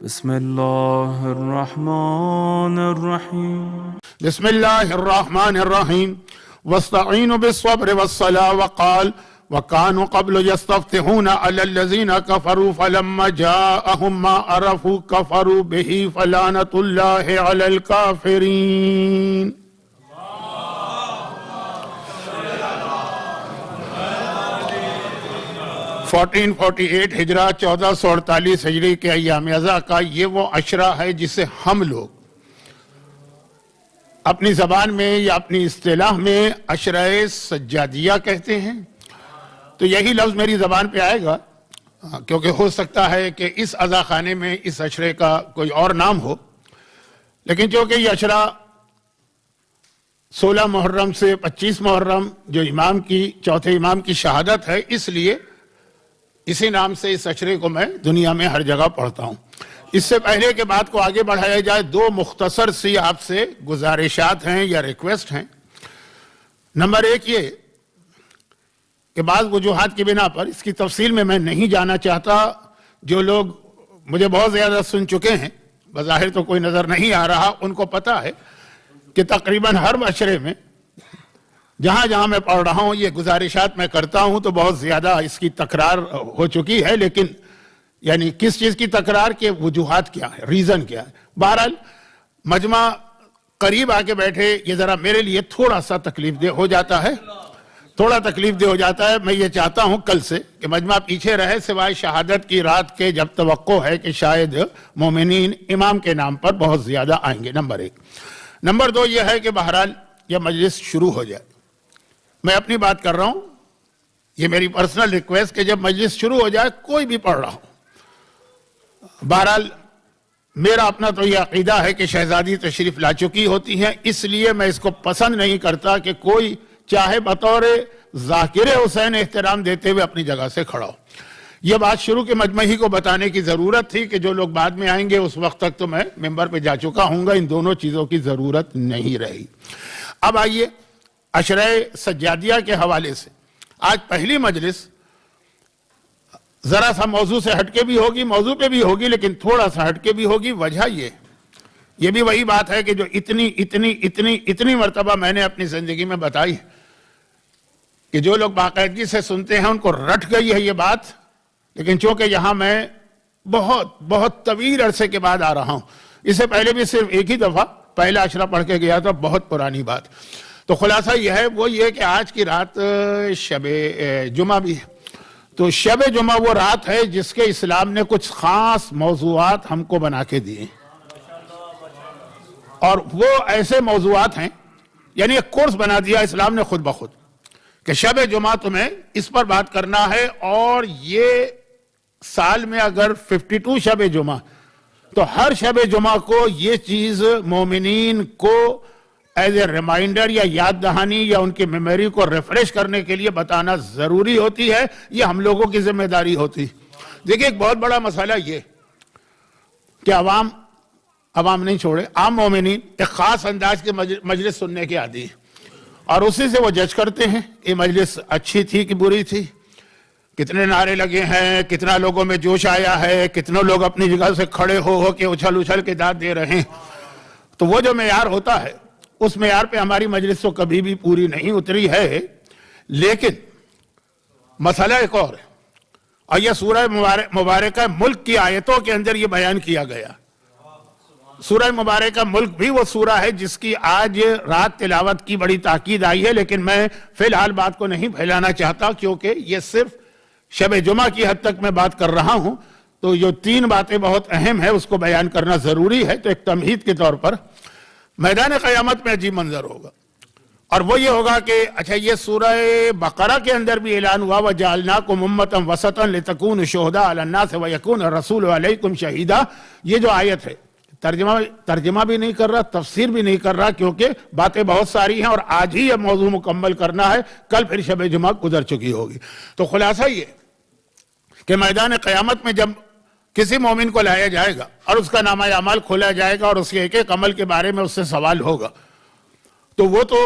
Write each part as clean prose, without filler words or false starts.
بسم اللہ الرحمن الرحیم بسم اللہ الرحمن الرحیم واستعینوا بالصبر والصلاة وقال وكانوا قبل يستفتحون على الذين كفروا فلما جاءهم ما عرفوا كفروا به فلعنة الله على الكافرين 1448 ہجرہ 1448 ہجری کے ایام ازا کا یہ وہ عشرہ ہے جسے ہم لوگ اپنی زبان میں یا اپنی اصطلاح میں عشرہ سجادیہ کہتے ہیں۔ تو یہی لفظ میری زبان پہ آئے گا کیونکہ ہو سکتا ہے کہ اس عزا خانے میں اس عشرے کا کوئی اور نام ہو، لیکن چونکہ یہ عشرہ 16 محرم سے 25 محرم جو چوتھے امام کی شہادت ہے، اس لیے اسی نام سے اس عشرے کو میں دنیا میں ہر جگہ پڑھتا ہوں۔ اس سے پہلے کہ بات کو آگے بڑھایا جائے، دو مختصر سی آپ سے گزارشات ہیں یا ریکویسٹ ہیں۔ نمبر ایک یہ کہ بعض وجوہات کی بنا پر اس کی تفصیل میں نہیں جانا چاہتا۔ جو لوگ مجھے بہت زیادہ سن چکے ہیں، بظاہر تو کوئی نظر نہیں آ رہا، ان کو پتا ہے کہ تقریباً ہر عشرے میں جہاں جہاں میں پڑھ رہا ہوں یہ گزارشات میں کرتا ہوں، تو بہت زیادہ اس کی تکرار ہو چکی ہے، لیکن یعنی کس چیز کی تکرار کے وجوہات کیا ہے، ریزن کیا ہے۔ بہرحال مجمع قریب آ کے بیٹھے، یہ ذرا میرے لیے تھوڑا سا تکلیف دہ ہو جاتا ہے، میں یہ چاہتا ہوں کل سے کہ مجمع پیچھے رہے، سوائے شہادت کی رات کے جب توقع ہے کہ شاید مومنین امام کے نام پر بہت زیادہ آئیں گے۔ نمبر ایک۔ نمبر دو یہ ہے کہ بہرحال یہ مجلس شروع ہو جائے۔ میں اپنی بات کر رہا ہوں، یہ میری پرسنل ریکویسٹ کہ جب مجلس شروع ہو جائے، کوئی بھی پڑھ رہا ہو، بہرحال میرا اپنا تو یہ عقیدہ ہے کہ شہزادی تشریف لا چکی ہوتی ہیں، اس لیے میں اس کو پسند نہیں کرتا کہ کوئی چاہے بطور ذاکر حسین احترام دیتے ہوئے اپنی جگہ سے کھڑا ہو۔ یہ بات شروع کے مجمع ہی کو بتانے کی ضرورت تھی کہ جو لوگ بعد میں آئیں گے اس وقت تک تو میں ممبر پہ جا چکا ہوں گا، ان دونوں چیزوں کی ضرورت نہیں رہی۔ اب آئیے عشرہ سجادیہ کے حوالے سے آج پہلی مجلس ذرا سا موضوع سے ہٹ کے بھی ہوگی، موضوع پہ بھی ہوگی، لیکن تھوڑا سا ہٹ کے بھی ہوگی۔ وجہ یہ بھی وہی بات ہے کہ جو اتنی مرتبہ میں نے اپنی زندگی میں بتائی کہ جو لوگ باقاعدگی سے سنتے ہیں ان کو رٹ گئی ہے یہ بات، لیکن چونکہ یہاں میں بہت طویل عرصے کے بعد آ رہا ہوں، اس سے پہلے بھی صرف ایک ہی دفعہ پہلا عشرہ پڑھ کے گیا تھا، بہت پرانی بات۔ تو خلاصہ یہ ہے وہ یہ کہ آج کی رات شب جمعہ بھی ہے، تو شب جمعہ وہ رات ہے جس کے اسلام نے کچھ خاص موضوعات ہم کو بنا کے دیے، اور وہ ایسے موضوعات ہیں، یعنی ایک کورس بنا دیا اسلام نے خود بخود کہ شب جمعہ تمہیں اس پر بات کرنا ہے، اور یہ سال میں اگر 52 شب جمعہ، تو ہر شب جمعہ کو یہ چیز مومنین کو ایز اے ریمائنڈر یا یاد دہانی یا ان کی میموری کو ریفریش کرنے کے لیے بتانا ضروری ہوتی ہے، یہ ہم لوگوں کی ذمہ داری ہوتی۔ دیکھیں ایک بہت بڑا مسئلہ یہ کہ عوام نہیں چھوڑے، عام مومنین ایک خاص انداز کے مجلس سننے کے عادی ہیں، اور اسی سے وہ جج کرتے ہیں کہ مجلس اچھی تھی کہ بری تھی، کتنے نعرے لگے ہیں، کتنا لوگوں میں جوش آیا ہے، کتنے لوگ اپنی جگہ سے کھڑے ہو کے اچھل کے داد دے رہے ہیں۔ تو وہ جو معیار ہوتا ہے اس معیار پہ ہماری مجلس تو کبھی بھی پوری نہیں اتری ہے، لیکن مسئلہ ایک اور ہے، اور یہ سورہ مبارکہ ملک کی آیتوں کے اندر یہ بیان کیا گیا۔ سورہ مبارکہ ملک بھی وہ سورہ ہے جس کی آج رات تلاوت کی بڑی تاکید آئی ہے، لیکن میں فی الحال بات کو نہیں پھیلانا چاہتا کیونکہ یہ صرف شب جمعہ کی حد تک میں بات کر رہا ہوں، تو جو 3 باتیں بہت اہم ہیں اس کو بیان کرنا ضروری ہے۔ تو ایک تمہید کے طور پر میدان قیامت میں عجیب منظر ہوگا، اور وہ یہ ہوگا کہ اچھا یہ سورہ بقرہ کے اندر بھی اعلان ہوا وَجَعَلْنَاكُمْ أُمَّةً وَسَطًا لِتَكُونُوا شُهَدَاءَ عَلَى النَّاسِ وَيَكُونَ الرَّسُولُ عَلَيْكُمْ شَهِيدًا، یہ جو آیت ہے ترجمہ بھی نہیں کر رہا، تفسیر بھی نہیں کر رہا، کیونکہ باتیں بہت ساری ہیں اور آج ہی یہ موضوع مکمل کرنا ہے، کل پھر شب جمعہ گزر چکی ہوگی۔ تو خلاصہ یہ کہ میدان قیامت میں جب کسی مومن کو لایا جائے گا اور اس کا نامہ اعمال کھولا جائے گا اور اس کے ایک ایک عمل کے بارے میں اس سے سوال ہوگا، تو وہ تو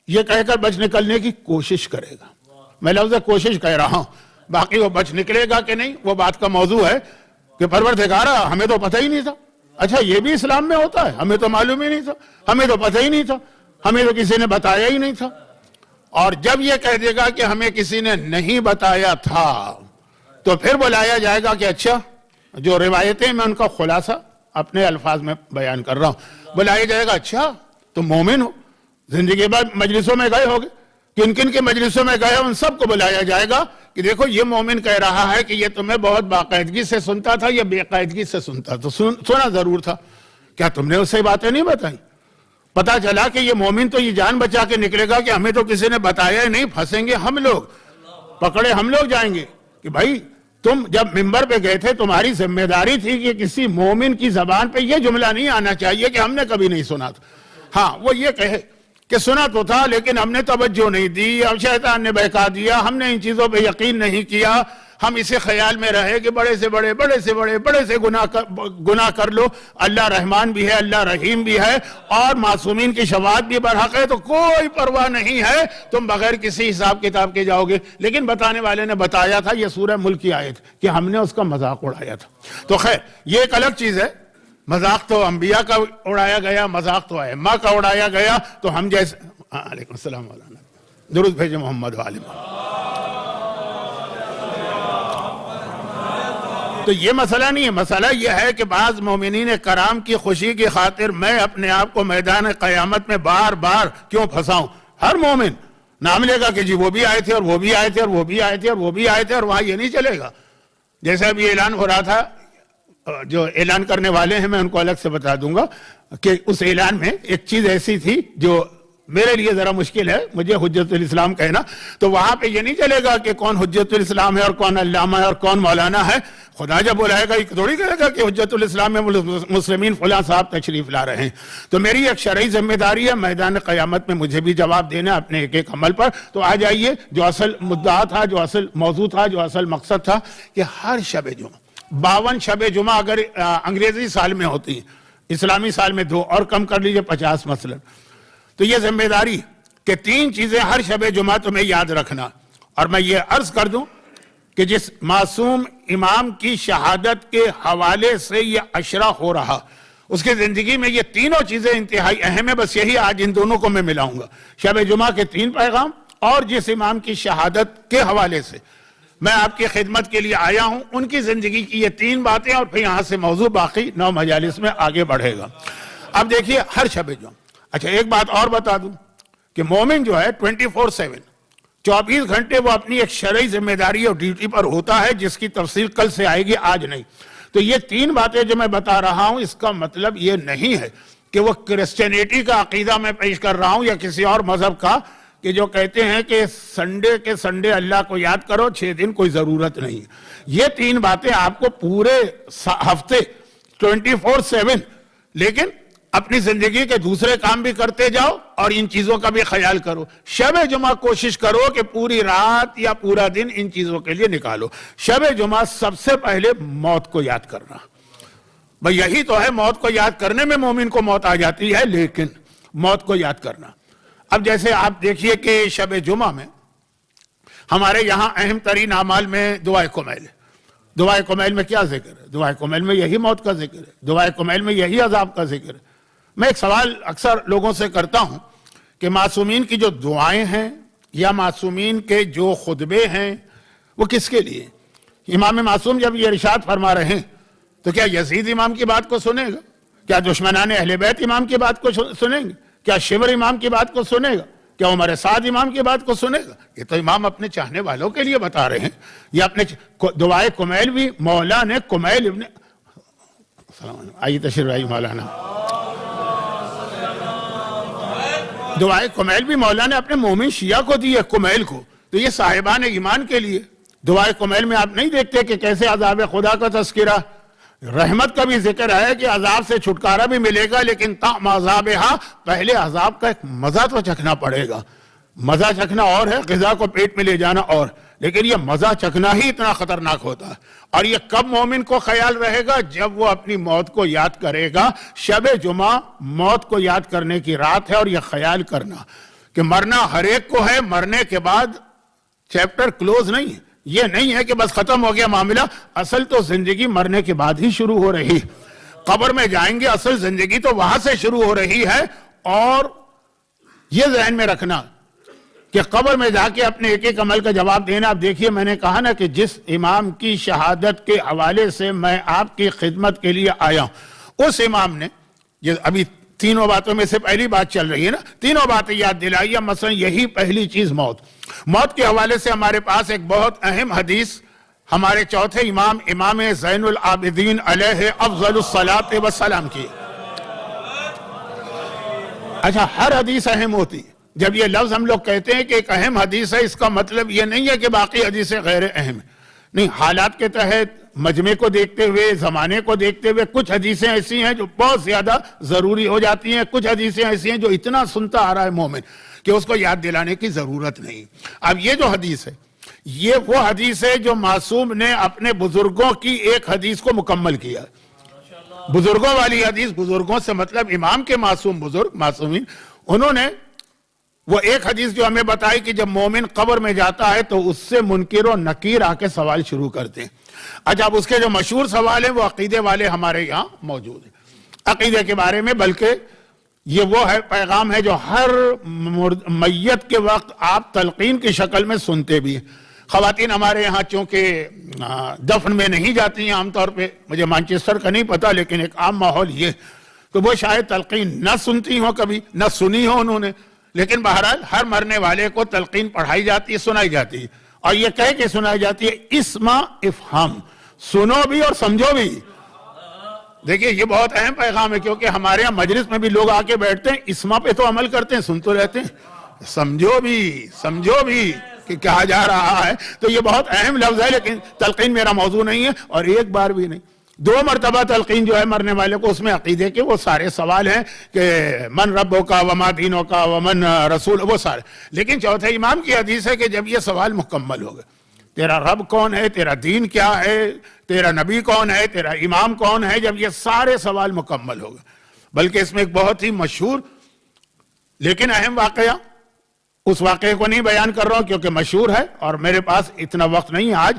یہ کہہ کر بچ نکلنے کی کوشش کرے گا۔ میں لفظ کوشش کہہ رہا ہوں، باقی وہ بچ نکلے گا کہ نہیں وہ بات کا موضوع ہے، کہ پروردگارا ہمیں تو پتہ ہی نہیں تھا، اچھا یہ بھی اسلام میں ہوتا ہے، ہمیں تو معلوم ہی نہیں تھا، ہمیں تو پتہ ہی نہیں تھا، ہمیں تو کسی نے بتایا ہی نہیں تھا۔ اور جب یہ کہہ دے گا کہ ہمیں کسی نے نہیں بتایا تھا تو پھر بلایا جائے گا کہ اچھا جو روایتیں میں ان کا خلاصہ اپنے الفاظ میں بیان کر رہا ہوں، بلایا جائے گا اچھا تم مومن ہو، زندگی بعد مجلسوں میں گئے ہوگے، کن کن کے مجلسوں میں گئے ان سب کو بلایا جائے گا کہ دیکھو یہ مومن کہہ رہا ہے کہ یہ تمہیں بہت باقاعدگی سے سنتا تھا، یہ بے قاعدگی سے سنتا تو سنا ضرور تھا، کیا تم نے اس سے باتیں نہیں بتائیں؟ پتا چلا کہ یہ مومن تو یہ جان بچا کے نکلے گا کہ ہمیں تو کسی نے بتایا ہی نہیں، پھنسیں گے ہم لوگ، پکڑے ہم لوگ جائیں گے کہ بھائی تم جب ممبر پہ گئے تھے تمہاری ذمہ داری تھی کہ کسی مومن کی زبان پہ یہ جملہ نہیں آنا چاہیے کہ ہم نے کبھی نہیں سنا تھا۔ ہاں وہ یہ کہے کہ سنا تو تھا لیکن ہم نے توجہ نہیں دی، اب شیطان نے بہکا دیا، ہم نے ان چیزوں پہ یقین نہیں کیا، ہم اسے خیال میں رہے کہ بڑے سے بڑے گناہ کر لو، اللہ رحمان بھی ہے، اللہ رحیم بھی ہے اور معصومین کی شفاعت بھی برحق ہے، تو کوئی پرواہ نہیں ہے، تم بغیر کسی حساب کتاب کے جاؤ گے۔ لیکن بتانے والے نے بتایا تھا، یہ سورہ ملک کی آیت کہ ہم نے اس کا مذاق اڑایا تھا۔ تو خیر یہ ایک الگ چیز ہے، مذاق تو انبیاء کا اڑایا گیا، مذاق تو ائمہ کا اڑایا گیا، تو ہم جیسے علیکم السلام مولانا، درود بھیجے محمد وعلی محمد۔ تو یہ مسئلہ نہیں ہے، مسئلہ یہ ہے کہ بعض مومنین کرام کی خوشی کی خاطر میں اپنے آپ کو میدان قیامت میں بار بار کیوں پھنساؤں؟ ہر مومن نام لے گا کہ جی وہ بھی آئے تھے اور وہ بھی آئے تھے اور وہ بھی آئے تھے اور وہ بھی آئے تھے، اور وہاں یہ نہیں چلے گا۔ جیسے ابھی اعلان ہو رہا تھا، جو اعلان کرنے والے ہیں میں ان کو الگ سے بتا دوں گا کہ اس اعلان میں ایک چیز ایسی تھی جو میرے لیے ذرا مشکل ہے، مجھے حجت الاسلام کہنا، تو وہاں پہ یہ نہیں چلے گا کہ کون حجت الاسلام ہے اور کون علامہ ہے اور کون مولانا ہے۔ خدا جب بلائے گا یہ تھوڑی کہے گا کہ حجت الاسلام میں مسلمین فلاں صاحب تشریف لا رہے ہیں۔ تو میری ایک شرعی ذمہ داری ہے، میدان قیامت میں مجھے بھی جواب دینا اپنے ایک ایک عمل پر۔ تو آ جائیے، جو اصل مدعا تھا، جو اصل موضوع تھا، جو اصل مقصد تھا کہ ہر شب جمعہ 52 شب جمعہ اگر انگریزی سال میں ہوتی ہیں، اسلامی سال میں 2 اور کم کر لیجئے 50 مثلا، تو یہ ذمہ داری کہ 3 چیزیں ہر شب جمعہ تمہیں یاد رکھنا۔ اور میں یہ عرض کر دوں کہ جس معصوم امام کی شہادت کے حوالے سے یہ عشرہ ہو رہا، اس کی زندگی میں یہ تینوں چیزیں انتہائی اہم ہیں، بس یہی آج ان دونوں کو میں ملاؤں گا، شب جمعہ کے 3 پیغام اور جس امام کی شہادت کے حوالے سے میں آپ کی خدمت کے لیے آیا ہوں، ان کی زندگی کی یہ 3 باتیں، اور پھر یہاں سے موضوع باقی 9 مجالس میں آگے بڑھے گا۔ اب دیکھیے ہر شب جمعہ، اچھا ایک بات اور بتا دوں کہ مومن جو ہے 24/7 24 گھنٹے وہ اپنی ایک شرعی ذمہ داری اور ڈیوٹی پر ہوتا ہے، جس کی تفصیل کل سے آئے گی، آج نہیں۔ تو یہ 3 باتیں جو میں بتا رہا ہوں، اس کا مطلب یہ نہیں ہے کہ وہ کرسچینٹی کا عقیدہ میں پیش کر رہا ہوں یا کسی اور مذہب کا، کہ جو کہتے ہیں کہ سنڈے کے سنڈے اللہ کو یاد کرو، 6 دن کوئی ضرورت نہیں ہے۔ یہ 3 باتیں آپ کو پورے ہفتے 24/7، لیکن اپنی زندگی کے دوسرے کام بھی کرتے جاؤ اور ان چیزوں کا بھی خیال کرو۔ شب جمعہ کوشش کرو کہ پوری رات یا پورا دن ان چیزوں کے لیے نکالو۔ شب جمعہ سب سے پہلے موت کو یاد کرنا، بھئی یہی تو ہے، موت کو یاد کرنے میں مومن کو موت آ جاتی ہے، لیکن موت کو یاد کرنا۔ اب جیسے آپ دیکھیے کہ شب جمعہ میں ہمارے یہاں اہم ترین اعمال میں دعائے کمیل ہے۔ دعائے کمیل میں کیا ذکر ہے؟ دعائے کمیل میں یہی موت کا ذکر ہے، دعائے کمیل میں یہی عذاب کا ذکر ہے۔ میں ایک سوال اکثر لوگوں سے کرتا ہوں کہ معصومین کی جو دعائیں ہیں یا معصومین کے جو خطبے ہیں وہ کس کے لیے؟ امام معصوم جب یہ ارشاد فرما رہے ہیں تو کیا یزید امام کی بات کو سنے گا؟ کیا دشمنان اہل بیت امام کی بات کو سنیں گے؟ کیا شبر امام کی بات کو سنے گا؟ کیا عمر سعد امام کی بات کو سنے گا؟ یہ تو امام اپنے چاہنے والوں کے لیے بتا رہے ہیں۔ یہ اپنے دعائے کمیل بھی مولا نے کمیل ابن آئیے تشریف آئی مولانا، دعائے کمیل بھی مولا نے اپنے مومن شیعہ کو دی ہے، کمیل کو، تو یہ صاحبان ایمان کے لیے۔ دعائے کمیل میں آپ نہیں دیکھتے کہ کیسے عذاب خدا کا تذکرہ، رحمت کا بھی ذکر ہے کہ عذاب سے چھٹکارا بھی ملے گا، لیکن طعم عذابہا، پہلے عذاب کا ایک مزہ تو چکھنا پڑے گا۔ مزہ چکھنا اور ہے، غذا کو پیٹ میں لے جانا اور، لیکن یہ مزہ چکھنا ہی اتنا خطرناک ہوتا ہے۔ اور یہ کب مومن کو خیال رہے گا؟ جب وہ اپنی موت کو یاد کرے گا۔ شب جمعہ موت کو یاد کرنے کی رات ہے، اور یہ خیال کرنا کہ مرنا ہر ایک کو ہے، مرنے کے بعد چیپٹر کلوز نہیں ہے، یہ نہیں ہے کہ بس ختم ہو گیا معاملہ. اصل تو زندگی مرنے کے بعد ہی شروع ہو رہی. قبر میں جائیں گے, اصل زندگی تو وہاں سے شروع ہو رہی ہے. اور یہ ذہن میں رکھنا کہ قبر میں جا کے اپنے ایک ایک عمل کا جواب دینا. اب دیکھیے, میں نے کہا نا کہ جس امام کی شہادت کے حوالے سے میں آپ کی خدمت کے لیے آیا ہوں, اس امام نے, یہ ابھی تینوں باتوں میں سے پہلی بات چل رہی ہے نا, تینوں باتیں یاد دلائیے. مثلا یہی پہلی چیز موت کے حوالے سے ہمارے پاس ایک بہت اہم حدیث ہمارے چوتھے امام امام زین العابدین علیہ افضل الصلاۃ والسلام کی. اچھا, ہر حدیث اہم ہوتی ہے. جب یہ لفظ ہم لوگ کہتے ہیں کہ ایک اہم حدیث ہے, اس کا مطلب یہ نہیں ہے کہ باقی حدیثیں غیر اہم ہیں. نہیں, حالات کے تحت, مجمع کو دیکھتے ہوئے, زمانے کو دیکھتے ہوئے, کچھ حدیثیں ایسی ہیں جو بہت زیادہ ضروری ہو جاتی ہیں, کچھ حدیثیں ایسی ہیں جو اتنا سنتا آ رہا ہے مومن کہ اس کو یاد دلانے کی ضرورت نہیں. اب یہ جو حدیث ہے, یہ وہ حدیث ہے جو معصوم نے اپنے بزرگوں کی ایک حدیث کو مکمل کیا. بزرگوں والی حدیث, بزرگوں سے مطلب امام کے معصوم بزرگ, معصومین, انہوں نے وہ ایک حدیث جو ہمیں بتائی کہ جب مومن قبر میں جاتا ہے تو اس سے منکر و نکیر آ کے سوال شروع کرتے ہیں. اچھا, اب اس کے جو مشہور سوال ہیں وہ عقیدے والے ہمارے یہاں موجود ہیں, عقیدے کے بارے میں. بلکہ یہ وہ ہے پیغام ہے جو ہر میت کے وقت آپ تلقین کی شکل میں سنتے بھی ہیں. خواتین ہمارے یہاں چونکہ دفن میں نہیں جاتی ہیں عام طور پہ, مجھے مانچسٹر کا نہیں پتا, لیکن ایک عام ماحول یہ, تو وہ شاید تلقین نہ سنتی ہوں, کبھی نہ سنی ہو انہوں نے. لیکن بہرحال ہر مرنے والے کو تلقین پڑھائی جاتی ہے, سنائی جاتی ہے, اور یہ کہہ کے سنائی جاتی ہے اسمع افہم, سنو بھی اور سمجھو بھی. دیکھیے, یہ بہت اہم پیغام ہے, کیونکہ ہمارے یہاں مجلس میں بھی لوگ آ کے بیٹھتے ہیں, اسمع پہ تو عمل کرتے ہیں, سن تو رہتے ہیں, سمجھو بھی کہ کہا جا رہا ہے. تو یہ بہت اہم لفظ ہے, لیکن تلقین میرا موضوع نہیں ہے, اور ایک بار بھی نہیں, 2 مرتبہ تلقین جو ہے مرنے والے کو, اس میں عقیدے کے وہ سارے سوال ہیں کہ من ربوں کا, وما دینوں کا, ومن رسول, وہ سارے. لیکن چوتھے امام کی حدیث ہے کہ جب یہ سوال مکمل ہو گئے, تیرا رب کون ہے, تیرا دین کیا ہے, تیرا نبی کون ہے, تیرا امام کون ہے, جب یہ سارے سوال مکمل ہو گئے. بلکہ اس میں ایک بہت ہی مشہور لیکن اہم واقعہ, اس واقعے کو نہیں بیان کر رہا ہوں کیونکہ مشہور ہے اور میرے پاس اتنا وقت نہیں ہے آج.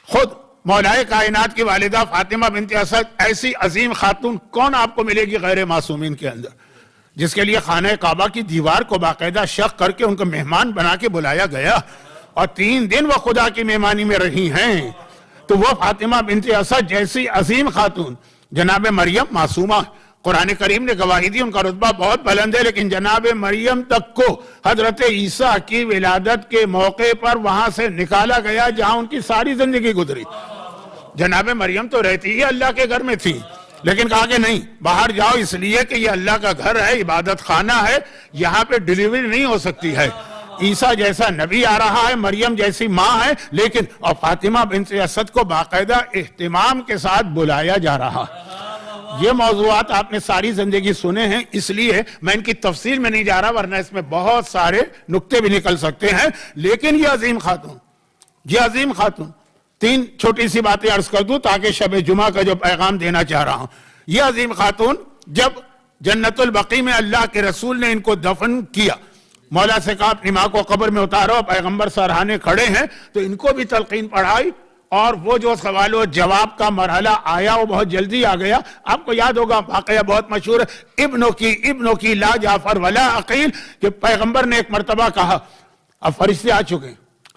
خود مولائے کائنات کی والدہ فاطمہ بنت اسد, ایسی عظیم خاتون کون آپ کو ملے گی غیر معصومین کے اندر, جس کے لیے خانہ کعبہ کی دیوار کو باقاعدہ شق کر کے ان کو مہمان بنا کے بلایا گیا, اور 3 دن وہ خدا کی مہمانی میں رہی ہیں. تو وہ فاطمہ بنت اسد جیسی عظیم خاتون, جناب مریم معصومہ, قرآن کریم نے گواہی دی, ان کا رتبہ بہت بلند ہے, لیکن جناب مریم تک کو حضرت عیسیٰ کی ولادت کے موقع پر وہاں سے نکالا گیا جہاں ان کی ساری زندگی گزری. جناب مریم تو رہتی ہی اللہ کے گھر میں تھی, لیکن کہا کہ نہیں, باہر جاؤ, اس لیے کہ یہ اللہ کا گھر ہے, عبادت خانہ ہے, یہاں پہ ڈیلیوری نہیں ہو سکتی ہے. عیسیٰ جیسا نبی آ رہا ہے, مریم جیسی ماں ہے, لیکن اور فاطمہ بنت اسد کو باقاعدہ اہتمام کے ساتھ بلایا جا رہا. یہ موضوعات آپ نے ساری زندگی سنے ہیں, اس لیے میں ان کی تفصیل میں نہیں جا رہا, ورنہ اس میں بہت سارے نکتے بھی نکل سکتے ہیں. لیکن یہ عظیم خاتون 3 چھوٹی سی باتیں عرض کر دوں تاکہ شب جمعہ کا جو پیغام دینا چاہ رہا ہوں. یہ عظیم خاتون جب جنت البقیع میں اللہ کے رسول نے ان کو دفن کیا, مولا سے کہا اپنی ماں کو قبر میں اتارو, پیغمبر سرہانے کھڑے ہیں, تو ان کو بھی تلقین پڑھائی, اور وہ جو سوال و جواب کا مرحلہ آیا وہ بہت جلدی آ گیا. آپ کو یاد ہوگا واقعہ بہت مشہور ہے, ابنوں کی لا جعفر ولا عقیل, کہ پیغمبر نے ایک مرتبہ کہا, اب فرشتے آ چکے ہیں,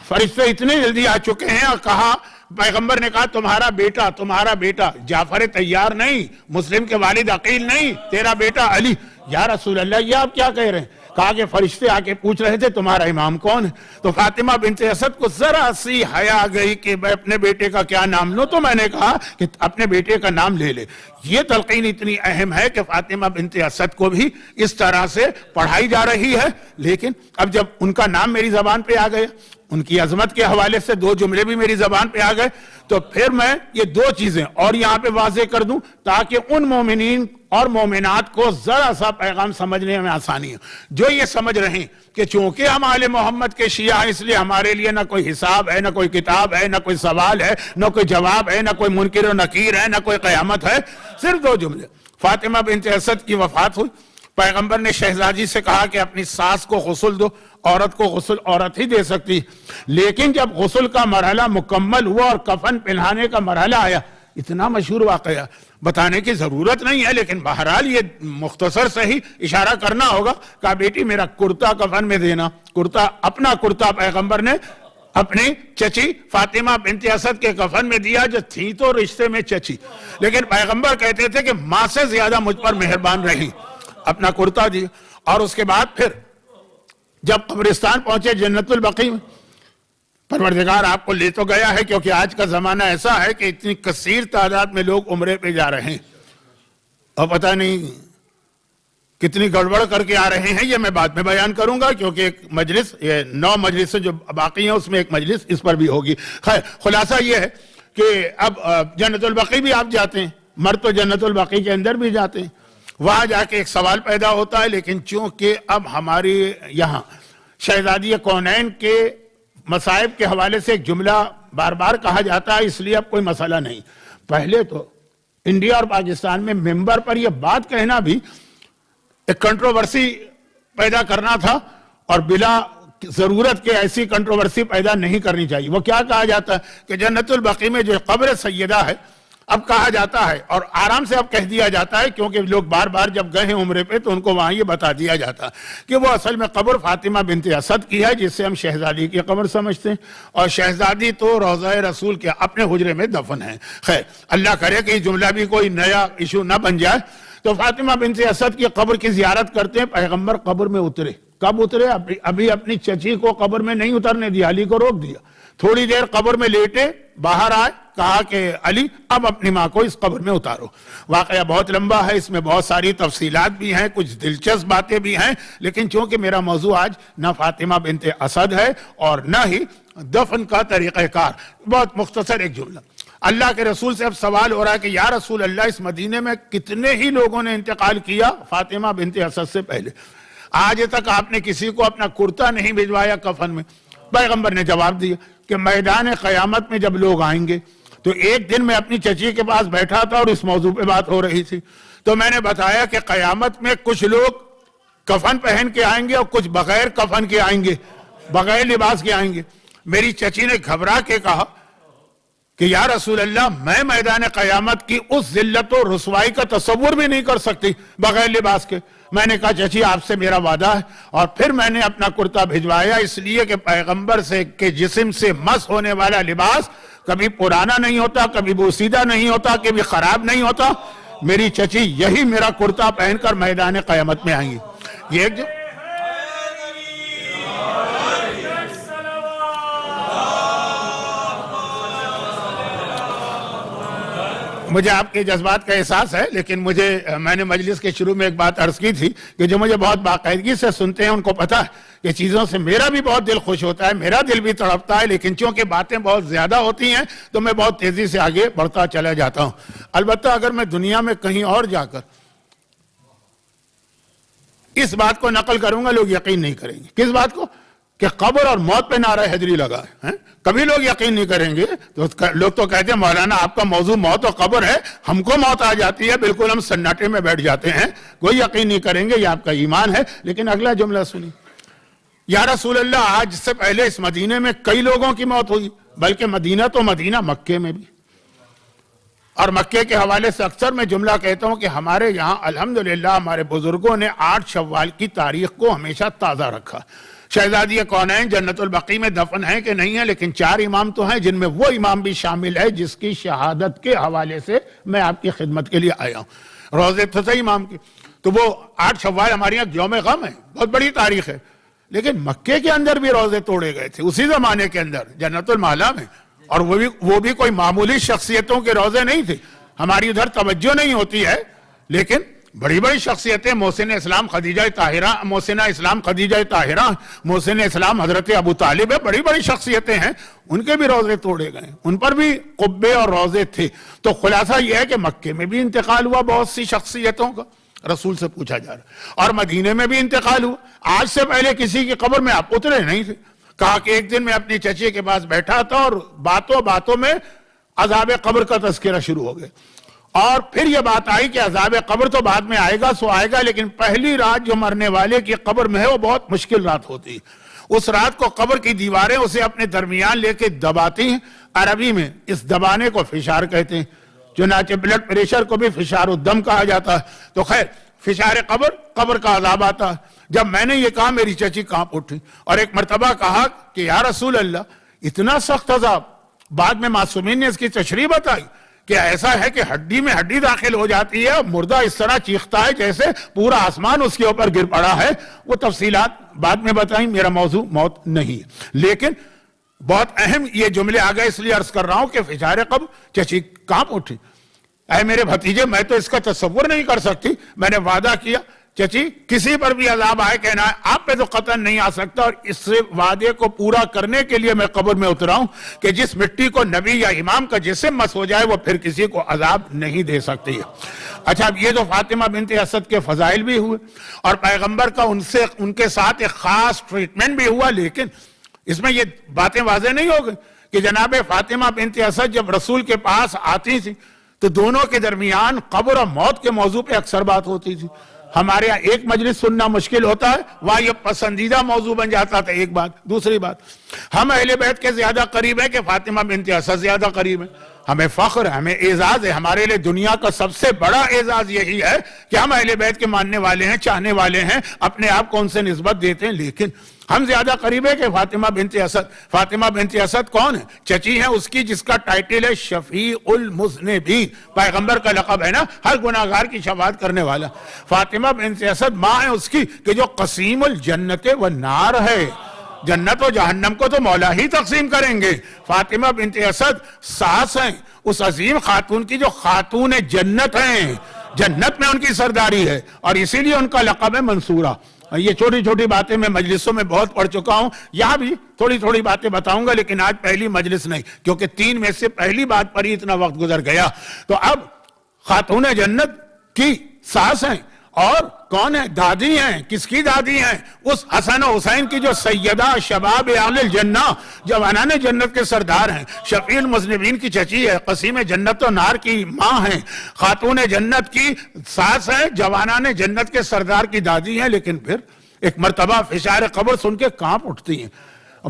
فرشتے اتنے جلدی آ چکے ہیں, اور کہا, پیغمبر نے کہا تمہارا بیٹا جعفر تیار نہیں, مسلم کے والد عقیل نہیں, تیرا بیٹا علی. یا رسول اللہ, یہ آپ کیا کہہ رہے ہیں؟ کہا کہ فرشتے آ کے پوچھ رہے تھے تمہارا امام کون ہے. تو فاطمہ بنت اسد کو ذرا سی حیا گئی کہ میں اپنے بیٹے کا کیا نام لوں, تو میں نے کہا کہ اپنے بیٹے کا نام لے لے. یہ تلقین اتنی اہم ہے کہ فاطمہ بنت اسد کو بھی اس طرح سے پڑھائی جا رہی ہے. لیکن اب جب ان کا نام میری زبان پہ آ گیا, ان کی عظمت کے حوالے سے 2 جملے بھی میری زبان پہ آ گئے, تو پھر میں یہ 2 چیزیں اور یہاں پہ واضح کر دوں تاکہ ان مومنین اور مومنات کو ذرا سا پیغام سمجھنے میں آسانی ہے, جو یہ سمجھ رہے ہیں کہ چونکہ ہم آل محمد کے شیعہ ہیں اس لیے ہمارے لیے نہ کوئی حساب ہے, نہ کوئی کتاب ہے, نہ کوئی سوال ہے, نہ کوئی جواب ہے, نہ کوئی منکر و نکیر ہے, نہ کوئی قیامت ہے. صرف 2 جملے. فاطمہ بنت اسد کی وفات ہوئی, پیغمبر نے شہزادی سے کہا کہ اپنی ساس کو غسل دو، عورت کو غسل عورت ہی دے سکتی، لیکن جب غسل کا مرحلہ مکمل ہوا اور کفن پہنانے کا مرحلہ آیا، اتنا مشہور واقعہ بتانے کی ضرورت نہیں ہے، لیکن بہرحال یہ مختصر سے ہی اشارہ کرنا ہوگا کہ بیٹی میرا کرتا کفن میں دینا۔ کرتا، اپنا کرتا پیغمبر نے اپنی چچی فاطمہ بنت اسد کے کفن میں دیا، جو تھی تو رشتے میں چچی، لیکن پیغمبر کہتے تھے کہ ماں سے زیادہ مجھ پر مہربان رہی، اپنا کرتا دیا۔ اور اس کے بعد پھر جب قبرستان پہنچے جنت البقیع میں، پروردگار آپ کو لے تو گیا ہے، کیونکہ آج کا زمانہ ایسا ہے کہ اتنی کثیر تعداد میں لوگ عمرے پہ جا رہے ہیں اور پتہ نہیں کتنی گڑبڑ کر کے آ رہے ہیں، یہ میں بعد میں بیان کروں گا، کیونکہ ایک مجلس، یہ 9 مجلسیں جو باقی ہیں اس میں ایک مجلس اس پر بھی ہوگی۔ خیر، خلاصہ یہ ہے کہ اب جنت البقیع بھی آپ جاتے ہیں، مرد تو جنت البقیع کے اندر بھی جاتے ہیں، وہاں جا کے ایک سوال پیدا ہوتا ہے، لیکن چونکہ اب ہماری یہاں شہزادی کونین کے مصائب کے حوالے سے ایک جملہ بار بار کہا جاتا ہے، اس لیے اب کوئی مسئلہ نہیں۔ پہلے تو انڈیا اور پاکستان میں ممبر پر یہ بات کہنا بھی ایک کنٹروورسی پیدا کرنا تھا، اور بلا ضرورت کے ایسی کنٹروورسی پیدا نہیں کرنی چاہیے۔ وہ کیا کہا جاتا ہے کہ جنت البقیع میں جو قبر سیدہ ہے، اب کہا جاتا ہے اور آرام سے اب کہہ دیا جاتا ہے، کیونکہ لوگ بار بار جب گئے ہیں عمرے پہ تو ان کو وہاں یہ بتا دیا جاتا ہے کہ وہ اصل میں قبر فاطمہ بنت اسد کی ہے، جس سے ہم شہزادی کی قبر سمجھتے ہیں، اور شہزادی تو روضہ رسول کے اپنے حجرے میں دفن ہے۔ خیر، اللہ کرے کہ یہ جملہ بھی کوئی نیا ایشو نہ بن جائے۔ تو فاطمہ بنت اسد کی قبر کی زیارت کرتے ہیں، پیغمبر قبر میں اترے۔ کب اترے؟ ابھی اپنی چچی کو قبر میں نہیں اترنے دیا، علی کو روک دیا، تھوڑی دیر قبر میں لیٹے، باہر آئے، کہا کہ علی اب اپنی ماں کو اس قبر میں اتارو۔ واقعہ بہت لمبا ہے، اس میں بہت ساری تفصیلات بھی ہیں، کچھ دلچسپ باتیں بھی ہیں، لیکن چونکہ میرا موضوع آج نہ فاطمہ بنت اسد ہے اور نہ ہی دفن کا طریقہ کار، بہت مختصر ایک جملہ۔ اللہ کے رسول سے اب سوال ہو رہا ہے کہ یا رسول اللہ، اس مدینے میں کتنے ہی لوگوں نے انتقال کیا فاطمہ بنت اسد سے پہلے، آج تک آپ نے کسی کو اپنا کرتا نہیں بھجوایا کفن میں؟ پیغمبر نے جواب دیا کہ میدان قیامت میں جب لوگ آئیں گے، تو ایک دن میں اپنی چچی کے پاس بیٹھا تھا اور اس موضوع پہ بات ہو رہی تھی، تو میں نے بتایا کہ قیامت میں کچھ لوگ کفن پہن کے آئیں گے اور کچھ بغیر کفن کے آئیں گے، بغیر لباس کے آئیں گے۔ میری چچی نے گھبرا کے کہا کہ یا رسول اللہ، میں میدان قیامت کی اس ذلت و رسوائی کا تصور بھی نہیں کر سکتی بغیر لباس کے۔ میں نے کہا چچی آپ سے میرا وعدہ ہے، اور پھر میں نے اپنا کرتا بھجوایا، اس لیے کہ پیغمبر سے کے جسم سے مس ہونے والا لباس کبھی پرانا نہیں ہوتا، کبھی بوسیدہ نہیں ہوتا، کبھی خراب نہیں ہوتا۔ میری چچی یہی میرا کرتا پہن کر میدان قیامت میں آئیں گی۔ یہ ایک مجھے آپ کے جذبات کا احساس ہے، لیکن میں نے مجلس کے شروع میں ایک بات عرض کی تھی کہ جو مجھے بہت باقاعدگی سے سنتے ہیں ان کو پتہ ہے کہ چیزوں سے میرا بھی بہت دل خوش ہوتا ہے، میرا دل بھی تڑپتا ہے، لیکن چونکہ باتیں بہت زیادہ ہوتی ہیں تو میں بہت تیزی سے آگے بڑھتا چلا جاتا ہوں۔ البتہ اگر میں دنیا میں کہیں اور جا کر اس بات کو نقل کروں گا، لوگ یقین نہیں کریں گے۔ کس بات کو؟ کہ قبر اور موت پہ نعرہ حیدری لگا ہے، کبھی لوگ یقین نہیں کریں گے۔ تو لوگ تو کہتے ہیں مولانا آپ کا موضوع موت اور قبر ہے، ہم کو موت آ جاتی ہے، بالکل ہم سناٹے میں بیٹھ جاتے ہیں، کوئی یقین نہیں کریں گے، یہ آپ کا ایمان ہے۔ لیکن اگلا جملہ سنی، یا رسول اللہ، آج سے پہلے اس مدینے میں کئی لوگوں کی موت ہوئی، بلکہ مدینہ تو مدینہ، مکے میں بھی۔ اور مکے کے حوالے سے اکثر میں جملہ کہتا ہوں کہ ہمارے یہاں الحمدللہ ہمارے بزرگوں نے 8 شوال کی تاریخ کو ہمیشہ تازہ رکھا۔ شہزادی کونین جنت البقیع میں دفن ہے کہ نہیں ہے، لیکن 4 امام تو ہیں، جن میں وہ امام بھی شامل ہے جس کی شہادت کے حوالے سے میں آپ کی خدمت کے لیے آیا ہوں، روزے تھے امام کی۔ تو وہ 8 شوال ہمارے یہاں یوم غم ہے، بہت بڑی تاریخ ہے، لیکن مکے کے اندر بھی روزے توڑے گئے تھے اسی زمانے کے اندر، جنت المعلا میں، اور وہ بھی کوئی معمولی شخصیتوں کے روزے نہیں تھے۔ ہماری ادھر توجہ نہیں ہوتی ہے، لیکن بڑی بڑی شخصیتیں، محسن اسلام خدیجہ طاہرہ، محسنہ اسلام خدیجہ طاہرہ، محسن اسلام حضرت ابو طالب، بڑی بڑی شخصیتیں ہیں، ان کے بھی روزے توڑے گئے، ان پر بھی قبے اور روزے تھے۔ تو خلاصہ یہ ہے کہ مکے میں بھی انتقال ہوا بہت سی شخصیتوں کا، رسول سے پوچھا جا رہا، اور مدینے میں بھی انتقال ہوا۔ آج سے پہلے کسی کی قبر میں آپ اترے نہیں تھے۔ کہا کہ ایک دن میں اپنی چچی کے پاس بیٹھا تھا اور باتوں باتوں میں عذاب قبر کا تذکرہ شروع ہو گیا، اور پھر یہ بات آئی کہ عذاب قبر تو بعد میں آئے گا سو آئے گا، لیکن پہلی رات جو مرنے والے کی قبر میں ہے وہ بہت مشکل رات ہوتی ہے۔ اس رات کو قبر کی دیواریں اسے اپنے درمیان لے کے دباتی ہیں۔ عربی میں اس دبانے کو فشار کہتے ہیں، چنانچہ بلڈ پریشر کو بھی فشار الدم کہا جاتا ہے۔ تو خیر، فشار قبر کا عذاب آتا ہے۔ جب میں نے یہ کہا میری چچی کانپ اٹھی اور ایک مرتبہ کہا کہ یا رسول اللہ اتنا سخت عذاب۔ بعد میں معصومین نے اس کی تشریح بتائی کہ ایسا ہے کہ ہڈی میں ہڈی داخل ہو جاتی ہے، مردہ اس طرح چیختا ہے جیسے پورا آسمان اس کے اوپر گر پڑا ہے۔ وہ تفصیلات بعد میں بتائیں، میرا موضوع موت نہیں ہے، لیکن بہت اہم یہ جملے آ گئے، اس لیے عرض کر رہا ہوں کہ فشار قبر۔ چچی کانپ اٹھی، اے میرے بھتیجے میں تو اس کا تصور نہیں کر سکتی۔ میں نے وعدہ کیا چچی کسی پر بھی عذاب آئے کہنا ہے آپ پہ تو قطعاً نہیں آ سکتا، اور اس وعدے کو پورا کرنے کے لیے میں قبر میں اترا ہوں کہ جس مٹی کو نبی یا امام کا جسم مس ہو جائے وہ پھر کسی کو عذاب نہیں دے سکتی ہے۔ اچھا، اب یہ تو فاطمہ بنت اسد کے فضائل بھی ہوئے اور پیغمبر کا ان کے ساتھ ایک خاص ٹریٹمنٹ بھی ہوا، لیکن اس میں یہ باتیں واضح نہیں ہو گئی کہ جناب فاطمہ بنت اسد جب رسول کے پاس آتی تھی تو دونوں کے درمیان قبر اور موت کے موضوع پہ اکثر بات ہوتی تھی۔ ہمارے یہاں ایک مجلس سننا مشکل ہوتا ہے، وہاں یہ پسندیدہ موضوع بن جاتا تھا۔ ایک بات، دوسری بات، ہم اہل بیت کے زیادہ قریب ہیں کہ فاطمہ بنت اسد زیادہ قریب ہیں۔ ہمیں فخر ہے، ہمیں اعزاز ہے، ہمارے لیے دنیا کا سب سے بڑا اعزاز یہی ہے کہ ہم اہل بیت کے ماننے والے ہیں، چاہنے والے ہیں، اپنے آپ کو ان سے نسبت دیتے ہیں، لیکن ہم زیادہ قریب ہے کہ فاطمہ بنت اسد۔ فاطمہ بنت اسد کون ہے؟ چچی ہے اس کی، جس کا ٹائٹل ہے شفیع المذنبین، پیغمبر کا لقب ہے نا، ہر گناہگار کی شفاعت کرنے والا۔ فاطمہ بنت اسد ماں ہے اس کی کہ جو قسیم الجنت والنار ہے، جنت و جہنم کو تو مولا ہی تقسیم کریں گے۔ فاطمہ بنت اسد ساس ہیں اس عظیم خاتون کی جو خاتون جنت ہیں، جنت میں ان کی سرداری ہے، اور اسی لیے ان کا لقب ہے منصورہ۔ یہ چھوٹی چھوٹی باتیں میں مجلسوں میں بہت پڑھ چکا ہوں، یہاں بھی تھوڑی تھوڑی باتیں بتاؤں گا، لیکن آج پہلی مجلس نہیں، کیونکہ 3 میں سے پہلی بات پر ہی اتنا وقت گزر گیا۔ تو اب خاتون جنت کی ساس ہیں، اور کون ہے؟ دادی ہیں۔ کس کی دادی ہیں؟ اس حسن و حسین کی جو سیدہ شباب اہل الجنہ، جوانان جنت کے سردار ہیں۔ شفیع المذنبین کی چچی ہے، قسیم جنت و نار کی ماں ہیں، خاتون جنت کی ساس ہیں، جوانان جنت کے سردار کی دادی ہیں، لیکن پھر ایک مرتبہ فشار قبر سن کے کانپ اٹھتی ہیں،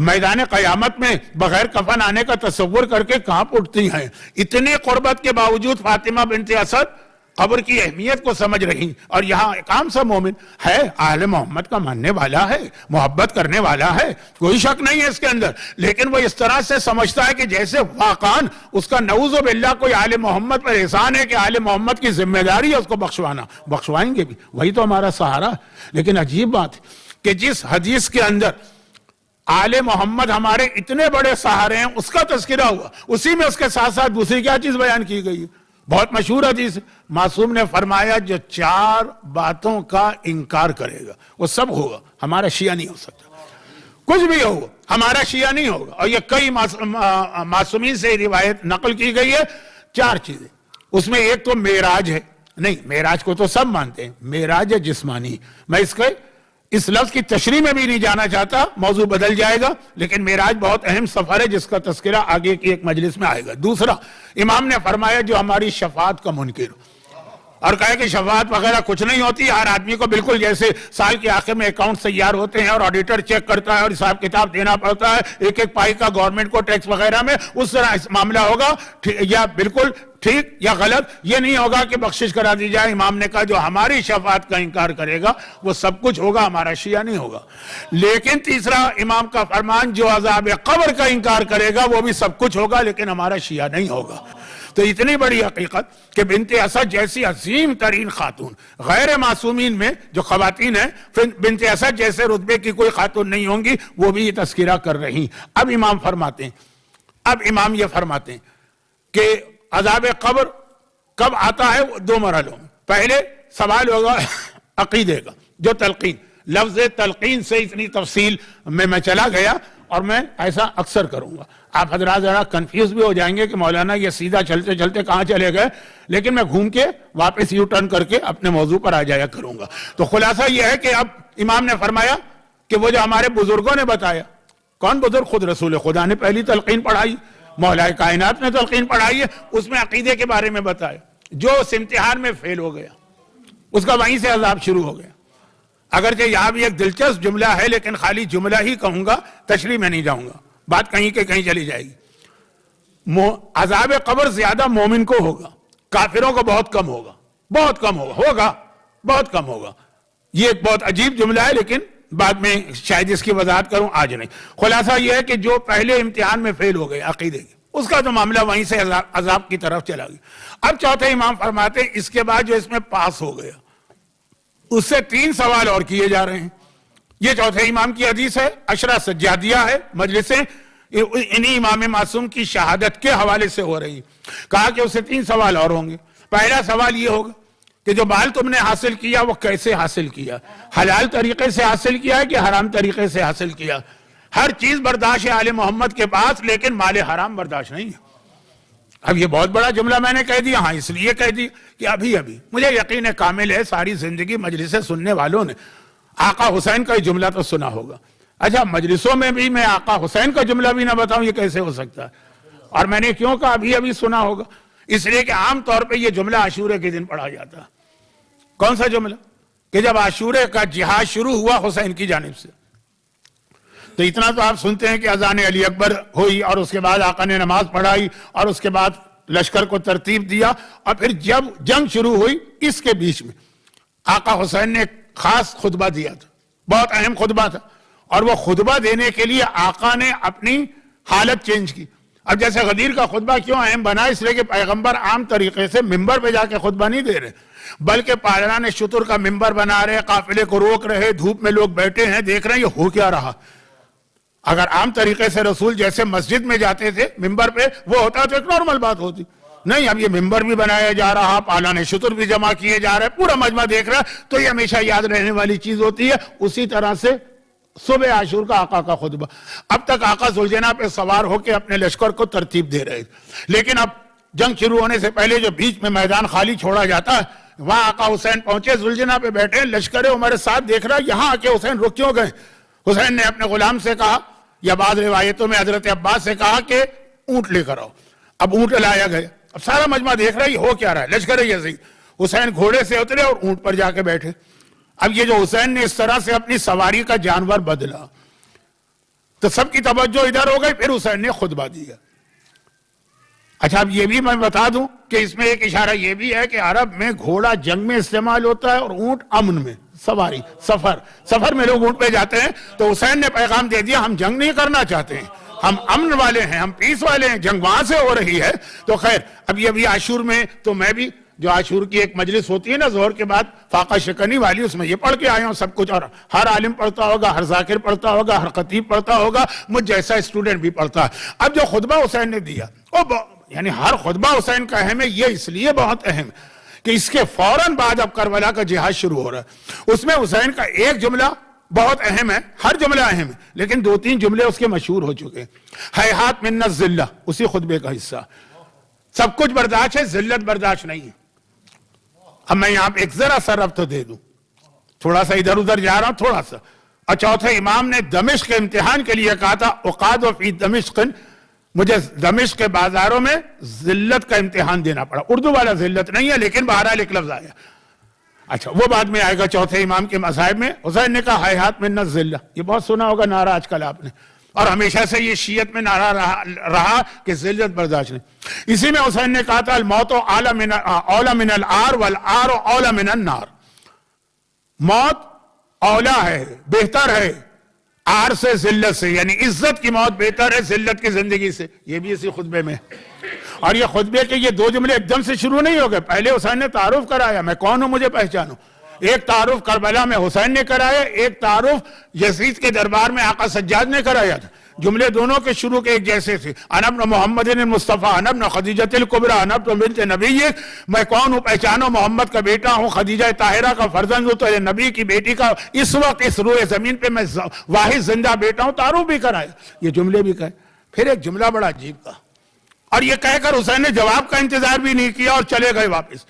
میدان قیامت میں بغیر کفن آنے کا تصور کر کے کانپ اٹھتی ہیں۔ اتنی قربت کے باوجود فاطمہ بنت اسد قبر کی اہمیت کو سمجھ رہی، اور یہاں ایک عام سا مومن ہے، آل محمد کا ماننے والا ہے، محبت کرنے والا ہے، کوئی شک نہیں ہے اس کے اندر، لیکن وہ اس طرح سے سمجھتا ہے کہ جیسے واقعاً اس کا نعوذ باللہ کوئی آل محمد پر احسان ہے کہ آل محمد کی ذمہ داری ہے اس کو بخشوانا، بخشوائیں گے بھی، وہی تو ہمارا سہارا ہے۔ لیکن عجیب بات ہے کہ جس حدیث کے اندر آل محمد ہمارے اتنے بڑے سہارے ہیں اس کا تذکرہ ہوا، اسی میں اس کے ساتھ ساتھ دوسری کیا چیز بیان کی گئی ہے؟ بہت مشہور حدیث، معصوم نے فرمایا جو 4 باتوں کا انکار کرے گا وہ سب ہوگا، ہمارا شیعہ نہیں ہو سکتا، کچھ بھی ہوگا ہمارا شیعہ نہیں ہوگا۔ اور یہ کئی معصومین سے روایت نقل کی گئی ہے۔ 4 چیزیں، اس میں ایک تو معراج ہے، نہیں معراج کو تو سب مانتے ہیں، معراج ہے جسمانی، میں اس لفظ کی تشریح میں بھی نہیں جانا چاہتا، موضوع بدل جائے گا، لیکن معراج بہت اہم سفر ہے جس کا تذکرہ آگے کی ایک مجلس میں آئے گا۔ دوسرا، امام نے فرمایا جو ہماری شفاعت کا منکر ہو، اور کہا کہ شفاعت وغیرہ کچھ نہیں ہوتی، ہر آدمی کو بالکل جیسے سال کے آخر میں اکاؤنٹ تیار ہوتے ہیں اور آڈیٹر چیک کرتا ہے اور حساب کتاب دینا پڑتا ہے ایک ایک پائی کا گورنمنٹ کو ٹیکس وغیرہ میں، اس طرح معاملہ ہوگا، یا بالکل ٹھیک یا غلط یہ نہیں ہوگا کہ بخشش کرا دی جائے۔ امام نے کہا جو ہماری شفاعت کا انکار کرے گا وہ سب کچھ ہوگا، ہمارا شیعہ نہیں ہوگا۔ لیکن تیسرا امام کا فرمان جو عذاب قبر کا انکار کرے گا وہ بھی سب کچھ ہوگا، لیکن ہمارا شیعہ نہیں ہوگا۔ تو اتنی بڑی حقیقت کہ بنت اسد جیسی عظیم ترین خاتون، غیر معصومین میں جو خواتین ہیں، بنت اسد جیسے رتبے کی کوئی خاتون نہیں ہوں گی، وہ بھی یہ تذکرہ کر رہی۔ اب امام یہ فرماتے ہیں کہ عذاب قبر کب آتا ہے؟ 2 مرحلوں میں۔ پہلے سوال ہوگا عقیدے کا، جو تلقین، لفظ تلقین سے اتنی تفصیل میں چلا گیا، اور میں ایسا اکثر کروں گا، آپ حضرات ذرا کنفیوز بھی ہو جائیں گے کہ مولانا یہ سیدھا چلتے چلتے کہاں چلے گئے، لیکن میں گھوم کے واپس یو ٹرن کر کے اپنے موضوع پر آ جایا کروں گا۔ تو خلاصہ یہ ہے کہ اب امام نے فرمایا کہ وہ جو ہمارے بزرگوں نے بتایا، کون بزرگ؟ خود رسول خدا نے پہلی تلقین پڑھائی، مولا کائنات نے تلقین پڑھائی ہے، اس میں عقیدے کے بارے میں بتایا، جو اس امتحان میں فیل ہو گیا اس کا وہیں سے عذاب شروع ہو گیا. اگرچہ یہاں بھی ایک دلچسپ جملہ ہے لیکن خالی جملہ ہی کہوں گا, تشریح میں نہیں جاؤں گا, بات کہیں کہ کہیں چلی جائے گی. عذاب قبر زیادہ مومن کو ہوگا, کافروں کو بہت کم ہوگا, بہت کم ہوگا, بہت کم ہوگا. یہ ایک بہت عجیب جملہ ہے لیکن بعد میں شاید اس کی وضاحت کروں, آج نہیں. خلاصہ یہ ہے کہ جو پہلے امتحان میں فیل ہو گئے عقیدے کے, اس کا تو معاملہ وہیں سے عذاب کی طرف چلا گیا. اب چوتھے امام فرماتے ہیں اس کے بعد جو اس میں پاس ہو گیا اس سے 3 سوال اور کیے جا رہے ہیں. یہ چوتھے امام کی حدیث ہے, عشرہ سجادیہ ہے, مجلسیں انہی امام معصوم کی شہادت کے حوالے سے ہو رہی. کہا کہ اس سے 3 سوال اور ہوں گے. پہلا سوال یہ ہوگا کہ جو مال تم نے حاصل کیا وہ کیسے حاصل کیا, حلال طریقے سے حاصل کیا ہے کہ حرام طریقے سے حاصل کیا. ہر چیز برداشت ہے آل محمد کے پاس لیکن مال حرام برداشت نہیں ہے. اب یہ بہت بڑا جملہ میں نے کہہ دیا, ہاں اس لیے کہہ دی کہ ابھی مجھے یقین کامل ہے ساری زندگی مجلسیں سننے والوں نے آقا حسین کا یہ جملہ تو سنا ہوگا. اچھا, مجلسوں میں بھی میں آقا حسین کا جملہ بھی نہ بتاؤں یہ کیسے ہو سکتا ہے؟ اور میں نے کیوں کہا ابھی سنا ہوگا؟ اس لیے کہ عام طور پہ یہ جملہ عاشورے کے دن پڑھا جاتا ہے. کون سا جملہ؟ کہ جب عاشورے کا جہاد شروع ہوا حسین کی جانب سے, تو اتنا تو آپ سنتے ہیں کہ اذان علی اکبر ہوئی اور اس کے بعد آقا نے نماز پڑھائی اور اس کے بعد لشکر کو ترتیب دیا, اور پھر جب جنگ شروع ہوئی اس کے بیچ میں آقا حسین نے ایک خاص خطبہ دیا تھا, بہت اہم خطبہ تھا, اور وہ خطبہ دینے کے لیے آقا نے اپنی حالت چینج کی. اب جیسے غدیر کا خطبہ کیوں اہم بنا, اس لیے کہ پیغمبر عام طریقے سے ممبر پہ جا کے خطبہ نہیں دے رہے بلکہ پالان شتر کا ممبر بنا رہے, قافلے کو روک رہے, دھوپ میں لوگ بیٹھے ہیں دیکھ رہے ہیں یہ ہو کیا رہا. اگر عام طریقے سے رسول جیسے مسجد میں جاتے تھے ممبر پہ وہ ہوتا تو ایک نارمل بات ہوتی, نہیں اب یہ ممبر بھی بنایا جا رہا, پالان شتر بھی جمع کیے جا رہے, پورا مجمع دیکھ رہا, تو یہ ہمیشہ یاد رہنے والی چیز ہوتی ہے. اسی طرح سے صبح عاشور کا آقا کا خطبہ. اب تک آقا ذوالجناح پہ سوار ہو کے اپنے لشکر کو ترتیب دے رہے تھے, لیکن اب جنگ شروع ہونے سے پہلے جو بیچ میں میدان خالی چھوڑا جاتا ہے وہاں آقا حسین پہنچے, ذوالجناح پہ بیٹھے, لشکر عمر ساتھ دیکھ رہا, یہاں آ کے حسین رک کیوں گئے؟ حسین نے اپنے غلام سے کہا, یا بعض روایتوں میں حضرت عباس سے کہا کہ اونٹ لے کر آؤ. اب اونٹ لایا گیا, اب سارا مجمع دیکھ رہا ہے یہ ہو کیا رہا ہے, لشکر یزید. حسین گھوڑے سے اترے اور اونٹ پر جا کے بیٹھے. اب یہ جو حسین نے اس طرح سے اپنی سواری کا جانور بدلا تو سب کی توجہ ادھر ہو گئی, پھر حسین نے خطبہ دیا. اچھا, اب یہ بھی میں بتا دوں کہ اس میں ایک اشارہ یہ بھی ہے کہ عرب میں گھوڑا جنگ میں استعمال ہوتا ہے اور اونٹ امن میں, سواری, سفر میں لوگ اونٹ پہ جاتے ہیں. تو حسین نے پیغام دے دیا ہم جنگ نہیں کرنا چاہتے ہیں, ہم امن والے ہیں, ہم پیس والے ہیں, جنگ وہاں سے ہو رہی ہے. تو خیر اب یہ بھی عاشور میں, تو میں بھی جو عاشور کی ایک مجلس ہوتی ہے نا ظہر کے بعد فاقہ شکنی والی, اس میں یہ پڑھ کے آیا ہوں سب کچھ, اور ہر عالم پڑھتا ہوگا, ہر ذاکر پڑھتا ہوگا, ہر خطیب پڑھتا ہوگا, مجھ جیسا اسٹوڈنٹ بھی پڑھتا ہے. اب جو خطبہ حسین نے دیا یعنی ہر خطبہ حسین کا اہم ہے, یہ اس لیے بہت اہم کہ اس کے فوراً بعد اب کربلا کا جہاد شروع ہو رہا ہے. اس میں حسین کا ایک جملہ بہت اہم ہے, ہر جملہ اہم ہے لیکن 2-3 جملے اس کے مشہور ہو چکے ہیں. ہیہات من الذلہ اسی خطبے کا حصہ, سب کچھ برداشت ہے, ذلت برداشت نہیں ہے. اب میں یہاں پہ ایک ذرا سا ربط دے دوں, تھوڑا سا ادھر ادھر جا رہا ہوں تھوڑا سا. اور چوتھے امام نے دمشق کے امتحان کے لیے کہا تھا اقاد فی دمشق, مجھے دمشق کے بازاروں میں ذلت کا امتحان دینا پڑا. اردو والا ذلت نہیں ہے لیکن بہرحال ایک لفظ آیا. اچھا وہ بعد میں آئے گا چوتھے امام کے مذاہب میں. حسین نے کہا ہیہات من الذلہ, یہ بہت سنا ہوگا نعرہ آج کل آپ نے, اور ہمیشہ سے یہ شیعت میں نعرہ رہا کہ ذلت برداشت نہیں. اسی میں حسین نے کہا تھا الموت اولا من العار والعار اولا من النار, موت اولا ہے, بہتر ہے عار سے, ذلت سے, یعنی عزت کی موت بہتر ہے ذلت کی زندگی سے. یہ بھی اسی خطبے میں. اور یہ خطبے کے یہ 2 جملے ایک دم سے شروع نہیں ہو گئے, پہلے حسین نے تعارف کرایا میں کون ہوں مجھے پہچانو. ایک تعارف کربلا میں حسین نے کرایا, ایک تعارف یزید کے دربار میں آقا سجاد نے کرایا تھا. جملے دونوں کے شروع کے ایک جیسے تھے, انا ابن محمد المصطفیٰ, انا ابن خدیجۃ الکبریٰ, انا ابن بنت نبی, میں کون ہوں پہچانو, محمد کا بیٹا ہوں, خدیجہ طاہرہ کا فرزند ہوں, تو نبی کی بیٹی کا اس وقت اس روئے زمین پہ میں واحد زندہ بیٹا ہوں. تعارف بھی کرایا, یہ جملے بھی کہے. پھر ایک جملہ بڑا عجیب تھا, اور یہ کہہ کر حسین نے جواب کا انتظار بھی نہیں کیا اور چلے گئے واپس.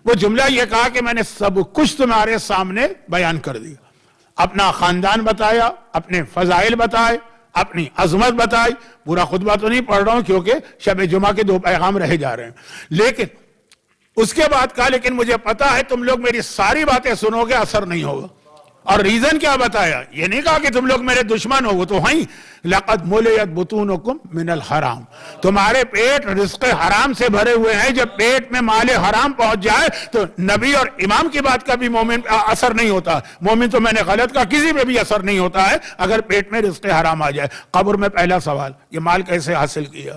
وہ جملہ یہ کہا کہ میں نے سب کچھ تمہارے سامنے بیان کر دیا, اپنا خاندان بتایا, اپنے فضائل بتائے, اپنی عظمت بتائی. پورا خطبہ تو نہیں پڑھ رہا ہوں کیونکہ شب جمعہ کے 2 پیغام رہ جا رہے ہیں, لیکن اس کے بعد کہا لیکن مجھے پتا ہے تم لوگ میری ساری باتیں سنو گے اثر نہیں ہوگا. اور ریزن کیا بتایا؟ یہ نہیں کہا کہ تم لوگ میرے دشمن ہو، وہ تو ہیں لَقَدْ مُلِيَتْ بُطُونُكُمْ مِنَ الْحَرَامِ، تمہارے پیٹ رزق حرام سے بھرے ہوئے ہیں. جب پیٹ میں مال حرام پہنچ جائے تو نبی اور امام کی بات کا بھی مومن اثر نہیں ہوتا. مومن تو میں نے غلط کہا، کسی پہ بھی اثر نہیں ہوتا ہے اگر پیٹ میں رزق حرام آ جائے. قبر میں پہلا سوال یہ مال کیسے حاصل کیا،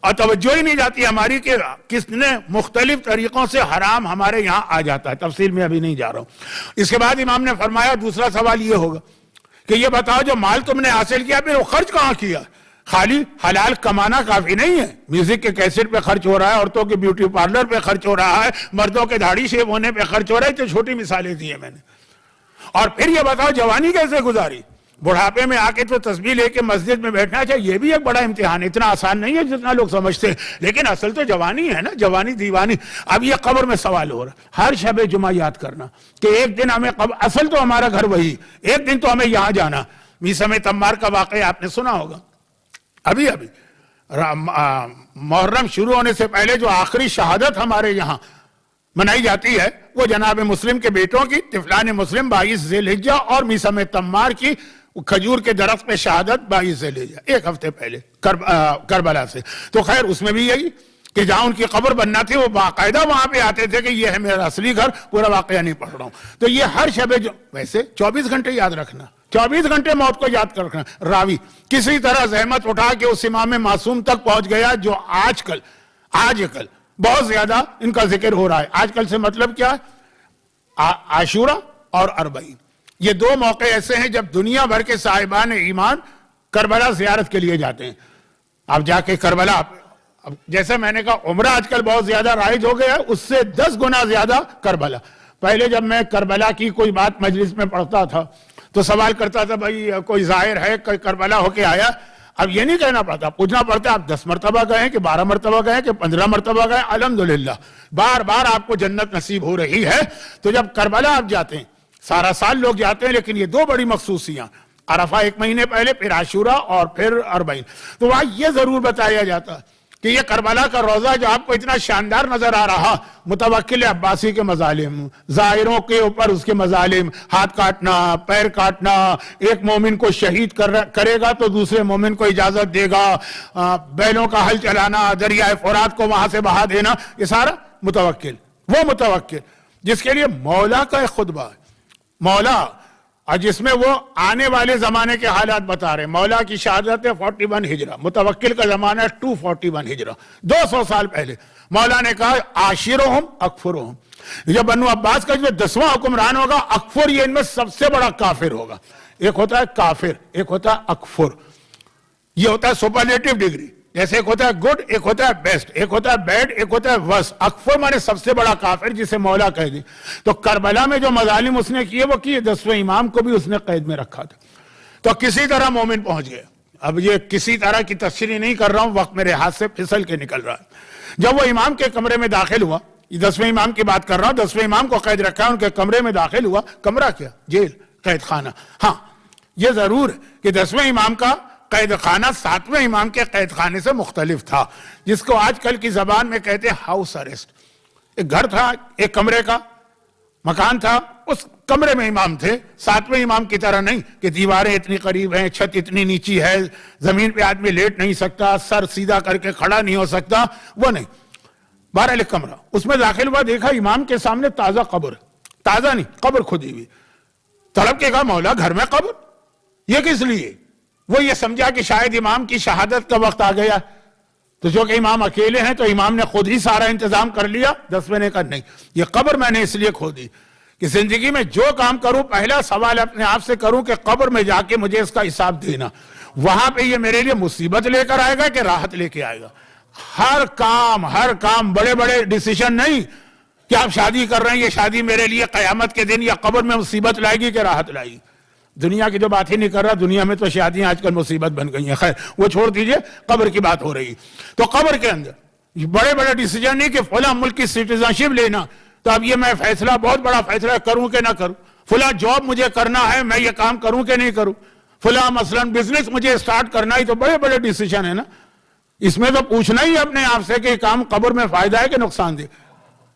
اور توجہ ہی نہیں جاتی ہماری کہ کس نے مختلف طریقوں سے حرام ہمارے یہاں آ جاتا ہے. تفصیل میں ابھی نہیں جا رہا ہوں. اس کے بعد امام نے فرمایا دوسرا سوال یہ ہوگا کہ یہ بتاؤ جو مال تم نے حاصل کیا پھر وہ خرچ کہاں کیا؟ خالی حلال کمانا کافی نہیں ہے. میوزک کے کیسٹ پہ خرچ ہو رہا ہے، عورتوں کے بیوٹی پارلر پہ خرچ ہو رہا ہے، مردوں کے داڑھی شیو ہونے پہ خرچ ہو رہا ہے. تو چھوٹی مثالیں دی ہیں میں نے. اور پھر یہ بتاؤ جوانی کیسے گزاری؟ بڑھاپے میں آ کے تو تسبیح لے کے مسجد میں بیٹھنا چاہیے، یہ بھی ایک بڑا امتحان ہے. اتنا آسان نہیں ہے جتنا لوگ سمجھتے ہیں، لیکن اصل تو جوانی ہے نا، جوانی دیوانی. اب یہ قبر میں سوال ہو رہا ہے ہر شب جمعہ یاد کرنا کہ ایک دن ہمیں اصل تو ہمارا گھر وہی، ایک دن تو ہمیں یہاں جانا. میثم تمار کا واقعہ آپ نے سنا ہوگا. ابھی محرم شروع ہونے سے پہلے جو آخری شہادت ہمارے یہاں منائی جاتی ہے وہ جناب مسلم کے بیٹوں کی، طفلان مسلم 22 ذی الحجہ، اور میثم تمار کی کھجور کے درخت پہ شہادت 22 ذی الحجہ، ایک ہفتے پہلے کربلا سے. تو خیر اس میں بھی یہی کہ جہاں ان کی قبر بننا تھی وہ باقاعدہ وہاں پہ آتے تھے کہ یہ ہے میرا اصلی گھر. پورا واقعہ نہیں پڑھ رہا ہوں. تو یہ ہر شب ویسے 24 گھنٹے یاد رکھنا، 24 گھنٹے موت کو یاد کر رکھنا. راوی کسی طرح زحمت اٹھا کے اس امام معصوم تک پہنچ گیا جو آج کل بہت زیادہ ان کا ذکر ہو رہا ہے. آج کل سے مطلب کیا ہے؟ عاشورہ اور اربعین، یہ دو موقع ایسے ہیں جب دنیا بھر کے صاحبان ایمان کربلا زیارت کے لیے جاتے ہیں. آپ جا کے کربلا، جیسے میں نے کہا عمرہ آج کل بہت زیادہ رائج ہو گیا ہے، اس سے 10 گنا زیادہ کربلا. پہلے جب میں کربلا کی کوئی بات مجلس میں پڑھتا تھا تو سوال کرتا تھا بھائی کوئی ظاہر ہے کوئی کربلا ہو کے آیا؟ اب یہ نہیں کہنا پڑتا، پوچھنا پڑتا آپ 10 مرتبہ گئے کہ 12 مرتبہ گئے کہ 15 مرتبہ گئے. الحمدللہ بار بار آپ کو جنت نصیب ہو رہی ہے. تو جب کربلا آپ جاتے ہیں، سارا سال لوگ جاتے ہیں، لیکن یہ دو بڑی مخصوصیاں، عرفہ 1 مہینے پہلے، پھر عاشورہ اور پھر اربعین. تو وہاں یہ ضرور بتایا جاتا کہ یہ کربلا کا روزہ جو آپ کو اتنا شاندار نظر آ رہا، متوکل عباسی کے مظالم، ظاہروں کے اوپر اس کے مظالم، ہاتھ کاٹنا، پیر کاٹنا، ایک مومن کو شہید کرے گا تو دوسرے مومن کو اجازت دے گا، بیلوں کا حل چلانا، دریائے فرات کو وہاں سے بہا دینا، یہ سارا متوکل. وہ متوکل جس کے لیے مولا کا ایک خطبہ ہے، مولا، اور جس میں وہ آنے والے زمانے کے حالات بتا رہے ہیں. مولا کی شہادت ہے 41 ہجرہ، متوکل کا زمانہ ہے 241 ہجرہ، 200 سال پہلے. مولا نے کہا عاشرہم اکفرہم، جب بنو عباس کا جو 10واں حکمران ہوگا، اکفر یہ ان میں سب سے بڑا کافر ہوگا. ایک ہوتا ہے کافر، ایک ہوتا ہے اکفر. یہ ہوتا ہے سپرلیٹو ڈگری، جیسے ایک ہوتا ہے گڈ، ایک ہوتا ہے بیسٹ، ایک ہوتا ہے بیڈ، ایک ہوتا ہے ورس. اکفر مانے سب سے بڑا کافر، جسے مولا کہہ دی. تو کربلا میں جو مظالم اس نے کیے وہ کیے، 10ویں امام کو بھی اس نے قید میں رکھا تھا. تو کسی طرح مومن پہنچ گیا. اب یہ کسی طرح کی تشریح نہیں کر رہا ہوں، وقت میرے ہاتھ سے پھسل کے نکل رہا ہے. جب وہ امام کے کمرے میں داخل ہوا، یہ 10ویں امام کی بات کر رہا ہوں، 10ویں امام کو قید رکھا ہے، ان کے کمرے میں داخل ہوا. کمرہ کیا؟ جیل، قید خانہ. ہاں یہ ضرور ہے کہ 10ویں امام کا قید خانہ 7ویں امام کے قید خانے سے مختلف تھا، جس کو آج کل کی زبان میں کہتے ہیں ہاؤس اریسٹ. ایک گھر تھا، ایک کمرے کا مکان تھا، اس کمرے میں امام تھے. 7ویں امام کی طرح نہیں کہ دیواریں اتنی قریب ہیں، چھت اتنی نیچی ہے، زمین پہ آدمی لیٹ نہیں سکتا، سر سیدھا کر کے کھڑا نہیں ہو سکتا، وہ نہیں. 12 کمرہ، اس میں داخل ہوا، دیکھا امام کے سامنے تازہ قبر، تازہ نہیں قبر کھدی ہوئی. تڑپ کے کہا مولا گھر میں قبر، یہ کس لیے؟ وہ یہ سمجھا کہ شاید امام کی شہادت کا وقت آ گیا. تو جو کہ امام اکیلے ہیں تو امام نے خود ہی سارا انتظام کر لیا. 10ویں نے کہا نہیں، یہ قبر میں نے اس لیے کھودی کہ زندگی میں جو کام کروں پہلا سوال اپنے آپ سے کروں کہ قبر میں جا کے مجھے اس کا حساب دینا. وہاں پہ یہ میرے لیے مصیبت لے کر آئے گا کہ راحت لے کے آئے گا. ہر کام بڑے بڑے ڈیسیشن نہیں کہ آپ شادی کر رہے ہیں، یہ شادی میرے لیے قیامت کے دن یا قبر میں مصیبت لائے گی کہ راحت لائے گی. دنیا کی جو بات ہی نہیں کر رہا، دنیا میں تو شادیاں آج کل مصیبت بن گئی ہیں. خیر وہ چھوڑ دیجئے، قبر کی بات ہو رہی. تو قبر کے اندر بڑے بڑے ڈیسیجن نہیں کہ فلاں ملک کی سٹیزن شپ لینا، تو اب یہ میں فیصلہ، بہت بڑا فیصلہ کروں کہ نہ کروں. فلاں جاب مجھے کرنا ہے، میں یہ کام کروں کہ نہیں کروں. فلاں مثلا بزنس مجھے سٹارٹ کرنا ہے، تو بڑے بڑے ڈیسیجن ہے نا. اس میں تو پوچھنا ہی اپنے آپ سے کہ کام قبر میں فائدہ ہے کہ نقصان دہ.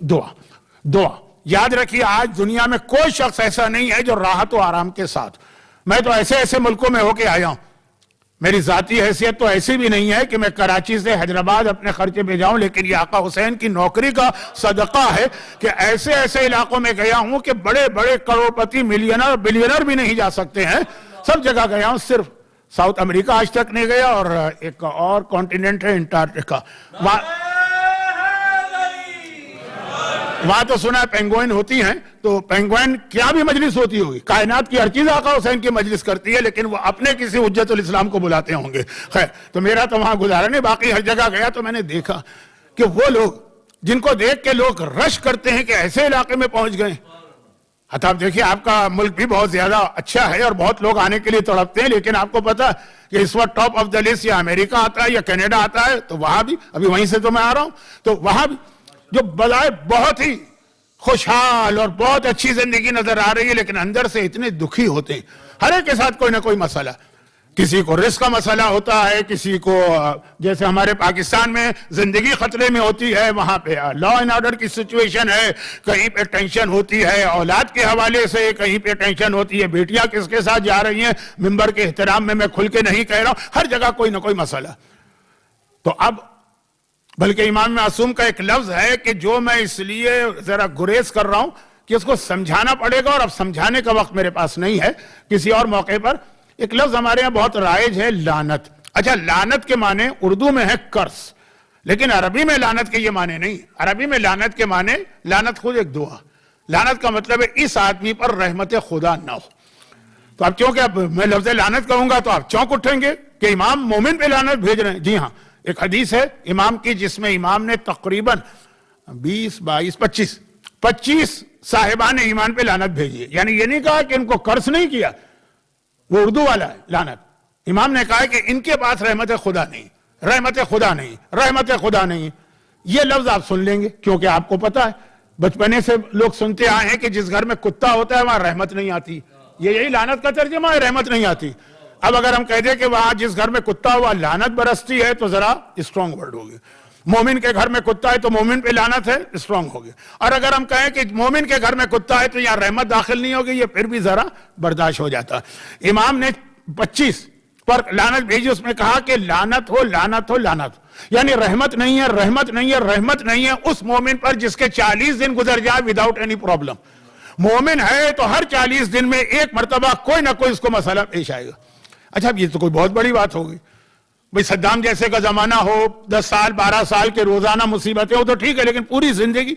دعا دعا یاد رکھیے، آج دنیا میں کوئی شخص ایسا نہیں ہے جو راحت و آرام کے ساتھ. میں تو ایسے ایسے ملکوں میں ہو کے آیا ہوں، میری ذاتی حیثیت تو ایسی بھی نہیں ہے کہ میں کراچی سے حیدرآباد اپنے خرچے پہ جاؤں، لیکن یہ آقا حسین کی نوکری کا صدقہ ہے کہ ایسے ایسے علاقوں میں گیا ہوں کہ بڑے بڑے کروڑپتی ملینر بلینر بھی نہیں جا سکتے ہیں. سب جگہ گیا ہوں، صرف ساؤتھ امریکہ آج تک نہیں گیا، اور ایک اور کانٹیننٹ ہے انٹارکٹیکا، وہاں تو سنا ہے پینگوئن ہوتی ہیں، تو پینگوئن کیا بھی مجلس ہوتی ہوگی، کائنات کی ہر چیز آقا حسین کی مجلس کرتی ہے، لیکن وہ اپنے کسی حجت الاسلام کو بلاتے ہوں گے. خیر، تو میرا تو وہاں گزارا نہیں، باقی ہر جگہ گیا تو میں نے دیکھا کہ وہ لوگ جن کو دیکھ کے لوگ رش کرتے ہیں کہ ایسے علاقے میں پہنچ گئے. حتیٰ آپ دیکھیے، آپ کا ملک بھی بہت زیادہ اچھا ہے اور بہت لوگ آنے کے لیے تڑپتے ہیں، لیکن آپ کو پتا کہ اس وقت ٹاپ آف دا لسٹ یا امریکہ آتا ہے یا کینیڈا آتا ہے، تو وہاں بھی ابھی وہیں سے تو میں آ رہا ہوں، تو وہاں بھی جو بظاہر بہت ہی خوشحال اور بہت اچھی زندگی نظر آ رہی ہے، لیکن اندر سے اتنے دکھی ہوتے ہیں. ہر ایک کے ساتھ کوئی نہ کوئی مسئلہ، کسی کو رزق کا مسئلہ ہوتا ہے، کسی کو جیسے ہمارے پاکستان میں زندگی خطرے میں ہوتی ہے، وہاں پہ لا اینڈ آرڈر کی سچویشن ہے، کہیں پہ ٹینشن ہوتی ہے اولاد کے حوالے سے، کہیں پہ ٹینشن ہوتی ہے بیٹیاں کس کے ساتھ جا رہی ہیں. ممبر کے احترام میں کھل کے نہیں کہہ رہا ہوں، ہر جگہ کوئی نہ کوئی مسئلہ. تو اب بلکہ امام معصوم کا ایک لفظ ہے کہ جو میں اس لیے ذرا گریز کر رہا ہوں کہ اس کو سمجھانا پڑے گا، اور اب سمجھانے کا وقت میرے پاس نہیں ہے، کسی اور موقع پر. ایک لفظ ہمارے ہاں بہت رائج ہے، لعنت. اچھا، لعنت کے معنی اردو میں ہے قرض، لیکن عربی میں لعنت کے یہ معنی نہیں. عربی میں لعنت کے معنی، لعنت خود ایک دعا. لعنت کا مطلب ہے اس آدمی پر رحمت خدا نہ ہو. تو اب چونکہ اب میں لفظ لعنت کہوں گا تو آپ چونک اٹھیں گے کہ امام مومن پہ لعنت بھیج رہے ہیں. جی ہاں، ایک حدیث ہے امام کی جس میں امام نے تقریباً 25 صاحبان ایمان پہ لعنت بھیجی ہے. یعنی یہ نہیں کہا کہ ان کو قرض نہیں کیا، وہ اردو والا ہے لعنت. امام نے کہا کہ ان کے پاس رحمت خدا نہیں، رحمت خدا نہیں، رحمت خدا نہیں. یہ لفظ آپ سن لیں گے کیونکہ آپ کو پتا ہے، بچپنے سے لوگ سنتے آئے ہیں کہ جس گھر میں کتا ہوتا ہے وہاں رحمت نہیں آتی. یہی لعنت کا ترجمہ ہے، رحمت نہیں آتی. اب اگر ہم کہہ دیں کہ وہاں جس گھر میں کتا ہوا لعنت برستی ہے تو ذرا اسٹرانگ ورڈ ہوگی. مومن کے گھر میں کتا ہے تو مومن پہ لعنت ہے، اسٹرانگ ہوگی. اور اگر ہم کہیں کہ مومن کے گھر میں کتا ہے تو یہاں رحمت داخل نہیں ہوگی، یہ پھر بھی ذرا برداشت ہو جاتا. امام نے 25 پر لعنت بھیجی، اس میں کہا کہ لعنت ہو لعنت ہو لعنت ہو. یعنی رحمت نہیں ہے، رحمت نہیں ہے، رحمت نہیں ہے اس مومن پر جس کے 40 دن گزر جائے وداؤٹ اینی پرابلم. مومن ہے تو ہر 40 دن میں ایک مرتبہ کوئی نہ کوئی اس کو مسئلہ پیش آئے گا. اچھا، یہ تو کوئی بہت بڑی بات ہوگی. بھئی صدام جیسے کا زمانہ ہو، 10 سال 12 سال کے روزانہ مصیبتیں ہو تو ٹھیک ہے، لیکن پوری زندگی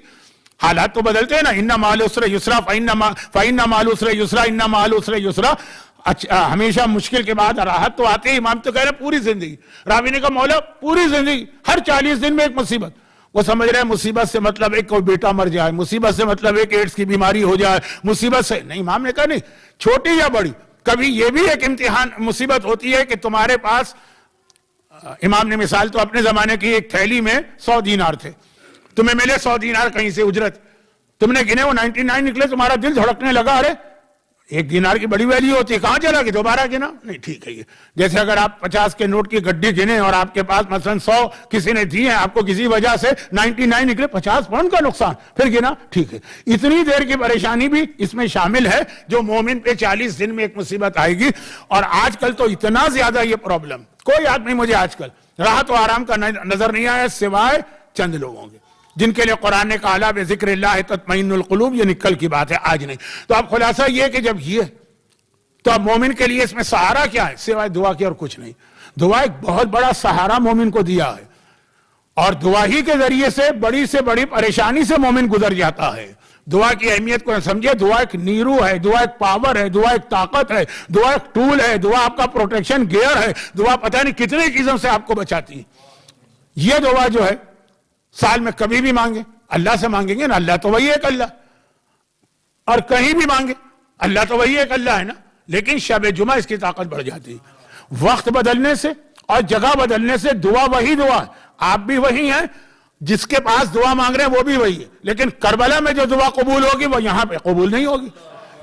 حالات تو بدلتے ہیں نا. ان مع العسر یسرا فإن مع العسر یسرا ان مع العسر یسرا. ہمیشہ مشکل کے بعد راحت تو آتی ہے. امام تو کہہ رہے پوری زندگی. راوی نے کہا مولا پوری زندگی ہر 40 دن میں ایک مصیبت. وہ سمجھ رہے ہیں مصیبت سے مطلب ہے کوئی بیٹا مر جائے، مصیبت سے مطلب ہے کہ ایڈز کی بیماری ہو جائے، مصیبت سے نہیں. امام نے کہا نہیں، چھوٹی یا بڑی، کبھی یہ بھی ایک امتحان مصیبت ہوتی ہے کہ تمہارے پاس، امام نے مثال تو اپنے زمانے کی، ایک تھیلی میں 100 دینار تھے، تمہیں ملے 100 دینار کہیں سے اجرت، تم نے گنے وہ 99 نکلے، تمہارا دل دھڑکنے لگا، ارے 1 دینار کی بڑی ویلیو ہوتی ہے، کہاں چلا گیا، دوبارہ گنا نہیں. ٹھیک ہے. یہ جیسے اگر آپ 50 کے نوٹ کی گڈی گنے اور آپ کے پاس مثلا 100 کسی نے دی ہیں، آپ کو کسی وجہ سے 99 نکلے، 50 پاؤنڈ کا نقصان، پھر گنا. ٹھیک ہے. اتنی دیر کی پریشانی بھی اس میں شامل ہے جو مومن پہ 40 دن میں ایک مصیبت آئے گی. اور آج کل تو اتنا زیادہ یہ پرابلم، کوئی آدمی مجھے آج کل راحت و آرام کا نظر نہیں آیا سوائے چند لوگوں کے جن کے لیے قرآن نے کہا الا بذکر اللہ تطمئن القلوب. یہ نکل کی بات ہے، آج نہیں. تو اب خلاصہ یہ کہ جب یہ، تو اب مومن کے لیے اس میں سہارا کیا ہے سوائے دعا کے اور کچھ نہیں. دعا ایک بہت بڑا سہارا مومن کو دیا ہے، اور دعا ہی کے ذریعے سے بڑی پریشانی سے مومن گزر جاتا ہے. دعا کی اہمیت کو سمجھے، دعا ایک نیرو ہے، دعا ایک پاور ہے، دعا ایک طاقت ہے، دعا ایک ٹول ہے، دعا آپ کا پروٹیکشن گیئر ہے، دعا پتہ نہیں کتنے چیزوں سے آپ کو بچاتی ہے. یہ دعا جو ہے سال میں کبھی بھی مانگے، اللہ سے مانگیں گے نا، اللہ تو وہی ایک اللہ، اور کہیں بھی مانگے اللہ تو وہی ایک اللہ ہے نا. لیکن شب جمعہ اس کی طاقت بڑھ جاتی ہے. وقت بدلنے سے اور جگہ بدلنے سے دعا وہی دعا ہے. آپ بھی وہی ہیں، جس کے پاس دعا مانگ رہے ہیں وہ بھی وہی ہے. لیکن کربلا میں جو دعا قبول ہوگی وہ یہاں پہ قبول نہیں ہوگی.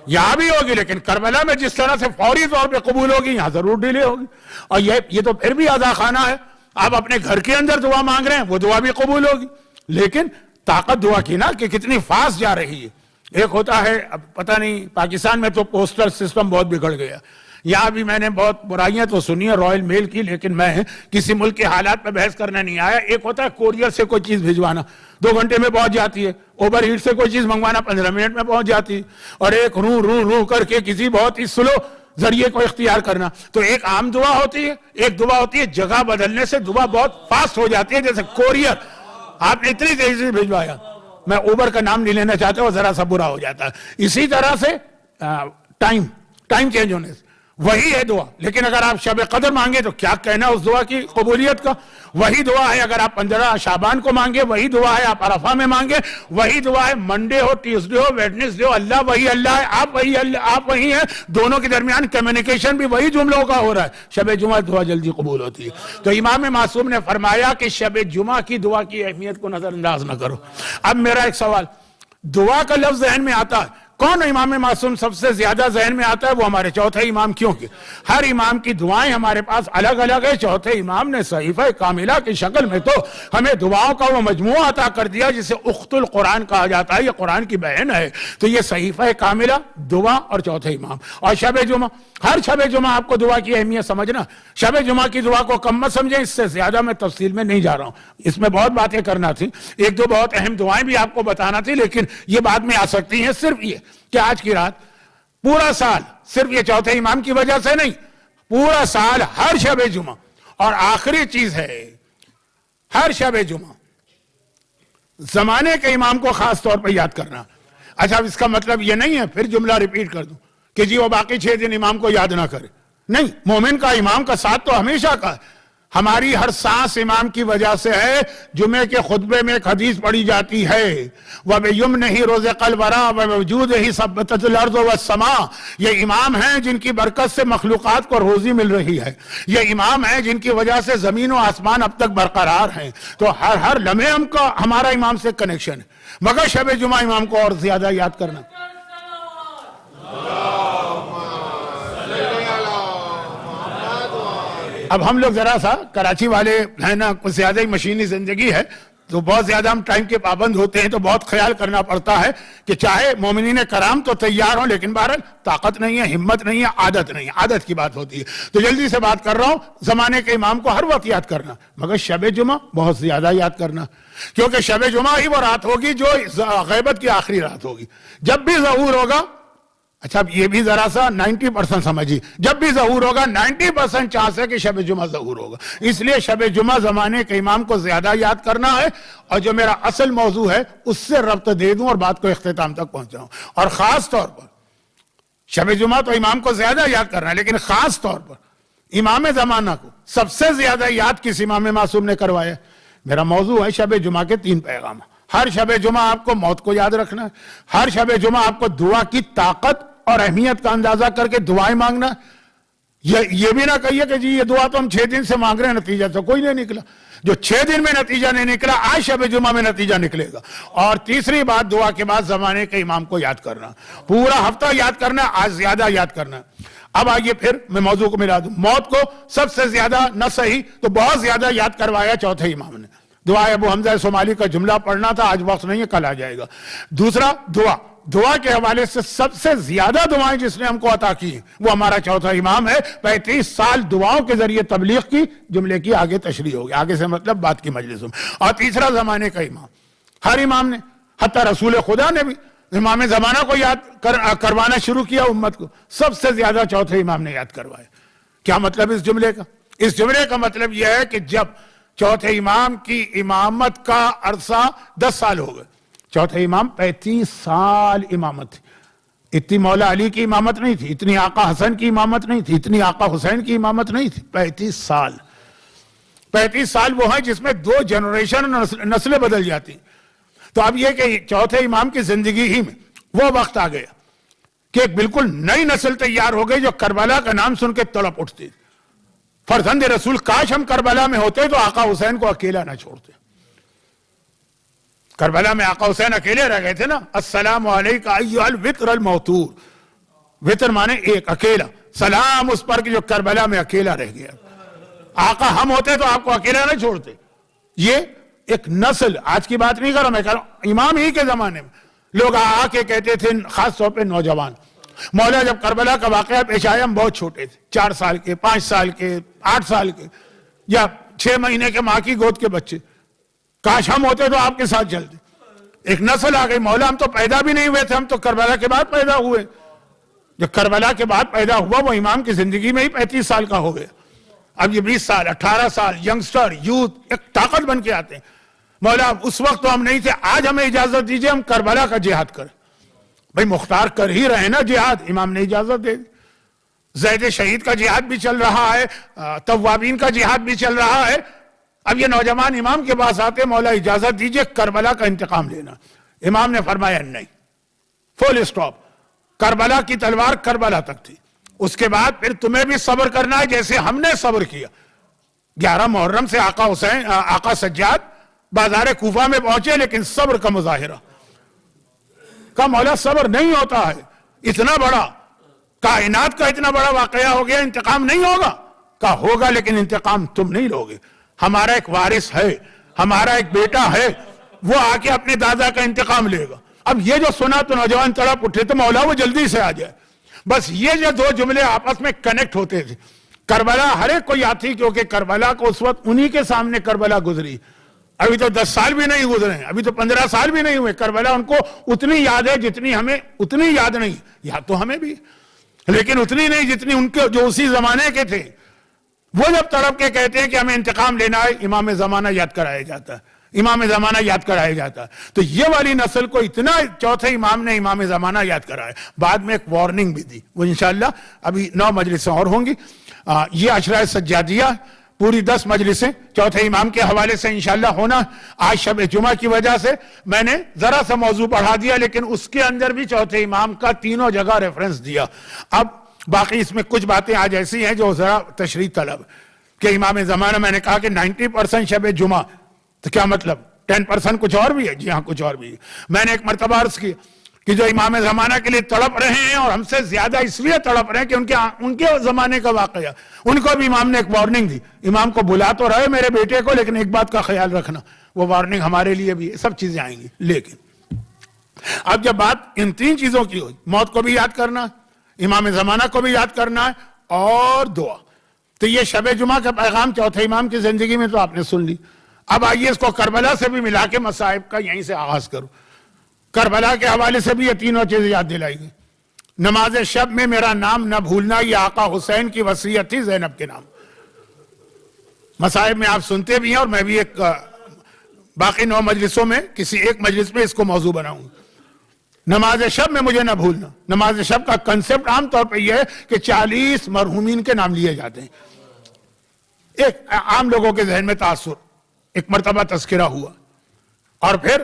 یہاں بھی ہوگی لیکن کربلا میں جس طرح سے فوری طور پہ قبول ہوگی یہاں ضرور ڈیلے ہوگی. اور یہ تو پھر بھی عزا خانہ ہے. آپ اپنے گھر کے اندر دعا مانگ رہے ہیں وہ دعا بھی قبول ہوگی، لیکن طاقت دعا کی نا کہ کتنی فاسٹ جا رہی ہے. ایک ہوتا ہے, اب پتہ نہیں پاکستان میں تو پوسٹل سسٹم بہت بگڑ گیا, یہاں بھی میں نے بہت برائیاں تو سنی ہے رائل میل کی, لیکن میں کسی ملک کے حالات پہ بحث کرنے نہیں آیا. ایک ہوتا ہے کوریئر سے کوئی چیز بھجوانا, 2 گھنٹے میں پہنچ جاتی ہے. اوور ہیٹ سے کوئی چیز منگوانا 15 منٹ میں پہنچ جاتی ہے. اور ایک رو کر کے کسی بہت ہی سلو ذریعے کو اختیار کرنا. تو ایک عام دعا ہوتی ہے, ایک دعا ہوتی ہے جگہ بدلنے سے دعا بہت فاسٹ ہو جاتی ہے. جیسے کوریئر آپ نے اتنی تیزی سے بھجوایا, میں اوبر کا نام نہیں لینا چاہتا, وہ ذرا سا برا ہو جاتا ہے. اسی طرح سے ٹائم چینج ہونے سے وہی ہے دعا. لیکن اگر آپ شب قدر مانگے تو کیا کہنا اس دعا کی قبولیت کا. وہی دعا ہے اگر آپ 15 شعبان کو مانگے, وہی دعا ہے آپ عرفہ میں مانگے, وہی دعا ہے منڈے ہو, ٹیوزڈے ہو, ویڈنسڈے ہو. اللہ وہی اللہ ہے, آپ وہی ہیں. دونوں کے درمیان کمیونیکیشن بھی وہی جملوں کا ہو رہا ہے. شب جمعہ دعا جلدی قبول ہوتی ہے. تو امام معصوم نے فرمایا کہ شب جمعہ کی دعا کی اہمیت کو نظر انداز نہ کرو. اب میرا ایک سوال, دعا کا لفظ ذہن میں آتا ہے, کون امام معصوم سب سے زیادہ ذہن میں آتا ہے؟ وہ ہمارے چوتھے امام. کیونکہ ہر امام کی دعائیں ہمارے پاس الگ الگ ہے. چوتھے امام نے صحیفہ کاملہ کی شکل میں تو ہمیں دعاؤں کا وہ مجموعہ عطا کر دیا جسے اخت القرآن کہا جاتا ہے. یہ قرآن کی بہن ہے. تو یہ صحیفہ کاملہ, دعا اور چوتھے امام. اور شب جمعہ, ہر شب جمعہ آپ کو دعا کی اہمیت سمجھنا. شب جمعہ کی دعا کو کم مت سمجھیں. اس سے زیادہ میں تفصیل میں نہیں جا رہا ہوں, اس میں بہت باتیں کرنا تھی. 1-2 بہت اہم دعائیں بھی آپ کو بتانا تھی, لیکن یہ بعد میں آ سکتی ہیں. صرف یہ کہ آج کی رات پورا سال صرف یہ چوتھے امام کی وجہ سے نہیں, پورا سال ہر شب جمعہ. اور آخری چیز ہے, ہر شب جمعہ زمانے کے امام کو خاص طور پر یاد کرنا. اچھا, اس کا مطلب یہ نہیں ہے, پھر جملہ ریپیٹ کر دوں کہ جی وہ باقی 6 دن امام کو یاد نہ کرے. نہیں, مومن کا امام کا ساتھ تو ہمیشہ کا ہے. ہماری ہر سانس امام کی وجہ سے ہے. جمعے کے خطبے میں ایک حدیث پڑھی جاتی ہے, وَبِيُمْنِهِ رُزِقَ الْوَرَىٰ وَبِوُجُودِهِ ثَبَّتَتِ الْأَرْضُ وَالسَّمَاءُ. یہ امام ہیں جن کی برکت سے مخلوقات کو روزی مل رہی ہے. یہ امام ہیں جن کی وجہ سے زمین و آسمان اب تک برقرار ہیں. تو ہر لمحے ہم کا ہمارا امام سے کنیکشن ہے. مگر شب جمعہ امام کو اور زیادہ یاد کرنا. اب ہم لوگ ذرا سا کراچی والے ہیں نا, کچھ زیادہ ہی مشینی زندگی ہے, تو بہت زیادہ ہم ٹائم کے پابند ہوتے ہیں. تو بہت خیال کرنا پڑتا ہے کہ چاہے مومنین کرام تو تیار ہوں, لیکن بہرحال طاقت نہیں ہے, ہمت نہیں ہے, عادت نہیں ہے. عادت کی بات ہوتی ہے. تو جلدی سے بات کر رہا ہوں, زمانے کے امام کو ہر وقت یاد کرنا, مگر شب جمعہ بہت زیادہ یاد کرنا. کیونکہ شب جمعہ ہی وہ رات ہوگی جو غیبت کی آخری رات ہوگی. جب بھی ظہور ہوگا, اچھا اب یہ بھی ذرا سا 90% سمجھیے, جب بھی ظہور ہوگا 90% چانس ہے کہ شب جمعہ ظہور ہوگا. اس لیے شب جمعہ زمانے کے امام کو زیادہ یاد کرنا ہے. اور جو میرا اصل موضوع ہے اس سے ربط دے دوں اور بات کو اختتام تک پہنچاؤں. اور خاص طور پر شب جمعہ تو امام کو زیادہ یاد کرنا ہے, لیکن خاص طور پر امام زمانہ کو سب سے زیادہ یاد کس امام معصوم نے کروایا؟ میرا موضوع ہے شب جمعہ کے 3 پیغام. ہر شب جمعہ آپ کو موت کو یاد رکھنا ہے. ہر شب جمعہ آپ کو دعا کی طاقت اور اہمیت کا اندازہ کر کے دعائیں مانگنا. یہ بھی نہ کہیے کہ جی یہ دعا تو ہم 6 دن سے مانگ رہے ہیں, نتیجہ تو کوئی نہیں نکلا. جو 6 دن میں نتیجہ نہیں نکلا, آج شب جمعہ میں نتیجہ نکلے گا. اور تیسری بات, دعا کے بعد زمانے کے امام کو یاد کرنا. پورا ہفتہ یاد کرنا, آج زیادہ یاد کرنا. اب آئیے پھر میں موضوع کو ملا دوں. موت کو سب سے زیادہ نہ صحیح تو بہت زیادہ یاد کروایا چوتھے امام نے. دعا ابو حمزہ صومالی کا جملہ پڑھنا تھا, آج وقت نہیں ہے, کل آ جائے گا. دوسرا, دعا کے حوالے سے سب سے زیادہ دعائیں جس نے ہم کو عطا کی وہ ہمارا چوتھا امام ہے. 35 سال دعاؤں کے ذریعے تبلیغ کی, جملے کی آگے تشریح ہوگی, آگے سے مطلب بات کی مجلس میں. اور تیسرا, زمانے کا امام. ہر امام نے, حتی رسول خدا نے بھی امام زمانہ کو یاد کروانا شروع کیا امت کو. سب سے زیادہ چوتھے امام نے یاد کروایا. کیا مطلب اس جملے کا؟ اس جملے کا مطلب یہ ہے کہ جب چوتھے امام کی امامت کا عرصہ 10 سال ہو گئے, چوتھے امام 35 سال امامت تھی. اتنی مولا علی کی امامت نہیں تھی, اتنی آقا حسن کی امامت نہیں تھی, اتنی آقا حسین کی امامت نہیں تھی. 35 سال. 35 سال وہ ہیں جس میں 2 جنریشن نسلیں بدل جاتی. تو اب یہ کہ چوتھے امام کی زندگی ہی میں وہ وقت آ گیا کہ ایک بالکل نئی نسل تیار ہو گئی جو کربلا کا نام سن کے تڑپ اٹھتی. فرزند رسول, کاش ہم کربلا میں ہوتے تو آقا حسین کو اکیلا نہ چھوڑتے. کربلا میں آقا حسین اکیلے رہ گئے تھے نا. السلام علیکہ ایھا الوتر الموتور. وتر مانے ایک, اکیلا. سلام اس پر کہ جو کربلا میں اکیلا رہ گیا. آقا ہم ہوتے تو آپ کو اکیلا نہ چھوڑتے. یہ ایک نسل، آج کی بات نہیں کر رہا میں، کہہ رہا ہوں امام ہی کے زمانے میں لوگ آ کے کہتے تھے، خاص طور پہ نوجوان، مولا جب کربلا کا واقعہ پیش آیا ہم بہت چھوٹے تھے، 4 سال کے، 5 سال کے، 8 سال کے، یا 6 مہینے کے ماں کی گود کے بچے، کاش ہم ہوتے تو آپ کے ساتھ چلتے. ایک نسل آ گئی، مولا ہم تو پیدا بھی نہیں ہوئے تھے، ہم تو کربلا کے بعد پیدا ہوئے. جو کربلا کے بعد پیدا ہوا وہ امام کی زندگی میں ہی 35 سال کا ہو گیا. اب یہ 20 سال 18 سال ینگسٹر یوتھ ایک طاقت بن کے آتے ہیں. مولا اس وقت تو ہم نہیں تھے، آج ہمیں اجازت دیجئے ہم کربلا کا جہاد کریں. بھئی مختار کر ہی رہے نا جہاد، امام نے اجازت دے دی. زید شہید کا جہاد بھی چل رہا ہے، توابین کا جہاد بھی چل رہا ہے. اب یہ نوجوان امام کے پاس آتے، مولا اجازت دیجئے کربلا کا انتقام لینا. امام نے فرمایا نہیں، فل اسٹاپ. کربلا کی تلوار کربلا تک تھی، اس کے بعد پھر تمہیں بھی صبر کرنا ہے جیسے ہم نے صبر کیا. 11 محرم سے آقا سجاد بازار کوفہ میں پہنچے، لیکن صبر کا مظاہرہ. کہا مولا صبر نہیں ہوتا ہے، اتنا بڑا کائنات کا اتنا بڑا واقعہ ہو گیا، انتقام نہیں ہوگا. کہا ہوگا لیکن انتقام تم نہیں لوگے، ہمارا ایک وارث ہے، ہمارا ایک بیٹا ہے، وہ آ کے اپنے دادا کا انتقام لے گا. اب یہ جو سنا تو نوجوان تڑپ اٹھے تو مولا وہ جلدی سے آ جائے. بس یہ جو 2 جملے آپس میں کنیکٹ ہوتے تھے. کربلا ہر ایک کو یاد تھی، کیونکہ کربلا کو اس وقت انہی کے سامنے کربلا گزری. ابھی تو 10 سال بھی نہیں گزرے ہیں، ابھی تو 15 سال بھی نہیں ہوئے. کربلا ان کو اتنی یاد ہے جتنی ہمیں، اتنی یاد نہیں، یاد تو ہمیں بھی لیکن اتنی نہیں جتنی ان کے جو اسی زمانے کے تھے. وہ جب تڑپ کے کہتے ہیں کہ ہمیں انتقام لینا ہے، امام زمانہ یاد کرایا جاتا ہے، امام زمانہ یاد کرایا جاتا ہے. تو یہ والی نسل کو اتنا چوتھے امام نے امام زمانہ یاد کرایا. بعد میں ایک وارننگ بھی دی، وہ انشاءاللہ ابھی 9 مجلسیں اور ہوں گی. یہ عشرہ سجادیہ پوری 10 مجلسیں چوتھے امام کے حوالے سے انشاءاللہ ہونا. آج شب جمعہ کی وجہ سے میں نے ذرا سا موضوع پڑھا دیا، لیکن اس کے اندر بھی چوتھے امام کا تینوں جگہ ریفرنس دیا. اب باقی اس میں کچھ باتیں آج ایسی ہیں جو ذرا تشریح طلب. کہ امام زمانہ میں نے کہا کہ 90% شب جمعہ، تو کیا مطلب 10% کچھ اور بھی ہے؟ جی ہاں کچھ اور بھی ہے. میں نے ایک مرتبہ عرض کی کہ جو امام زمانہ کے لیے تڑپ رہے ہیں اور ہم سے زیادہ اس لیے تڑپ رہے ہیں کہ ان کے زمانے کا واقعہ، ان کو بھی امام نے ایک وارننگ دی. امام کو بلا تو رہے میرے بیٹے کو، لیکن ایک بات کا خیال رکھنا، وہ وارننگ ہمارے لیے بھی سب چیزیں آئیں گی. لیکن اب جب بات ان 3 چیزوں کی ہوئی، موت کو بھی یاد کرنا، امام زمانہ کو بھی یاد کرنا ہے، اور دعا، تو یہ شب جمعہ کا پیغام چوتھے امام کی زندگی میں تو آپ نے سن لی. اب آئیے اس کو کربلا سے بھی ملا کے مصائب کا یہیں سے آغاز کرو. کربلا کے حوالے سے بھی یہ تینوں چیزیں یاد دلائی گئی. نماز شب میں میرا نام نہ بھولنا، یہ آقا حسین کی وصیت تھی زینب کے نام. مصائب میں آپ سنتے بھی ہیں، اور میں بھی ایک باقی 9 مجلسوں میں کسی ایک مجلس میں اس کو موضوع بناؤں گا. نماز شب میں مجھے نہ بھولنا. نماز شب کا کنسپٹ عام طور پہ یہ ہے کہ 40 مرحومین کے نام لیے جاتے ہیں. ایک عام لوگوں کے ذہن میں تاثر، ایک مرتبہ تذکرہ ہوا، اور پھر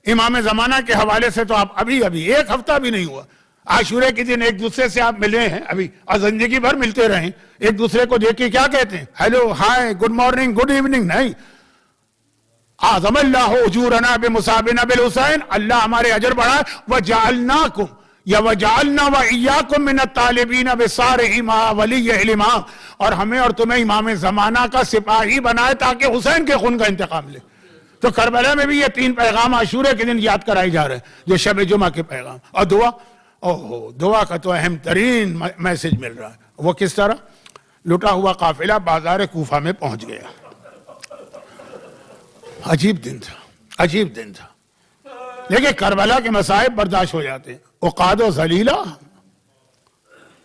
امام زمانہ کے حوالے سے تو آپ ابھی 1 ہفتہ بھی نہیں ہوا، عاشورے کے دن ایک دوسرے سے آپ ملے ہیں ابھی، اور زندگی بھر ملتے رہیں. ایک دوسرے کو دیکھ کے کیا کہتے ہیں؟ ہیلو، ہائے، گڈ مارننگ، گڈ ایوننگ نہیں. اعظم اللہ اجورنا بمصابنا بالحسین، اللہ ہمارے اجر بڑھائے. وجعلناکم یا وجعلنا وإیاکم من الطالبین بصارہ ما ولی علما، اور ہمیں اور تمہیں امام زمانہ کا سپاہی بنائے تاکہ حسین کے خون کا انتقام لے. تو کربلا میں بھی یہ 3 پیغام عاشورے کے دن یاد کرائی جا رہے ہیں، جو شب جمعہ کے پیغام. اور دعا، دعا کا تو اہم ترین میسج مل رہا ہے. وہ کس طرح؟ لٹا ہوا قافلہ بازار کوفہ میں پہنچ گیا. عجیب دن تھا، عجیب دن تھا. لیکن کربلا کے مصائب برداشت ہو جاتے ہیں. عقاد و ذلیلہ،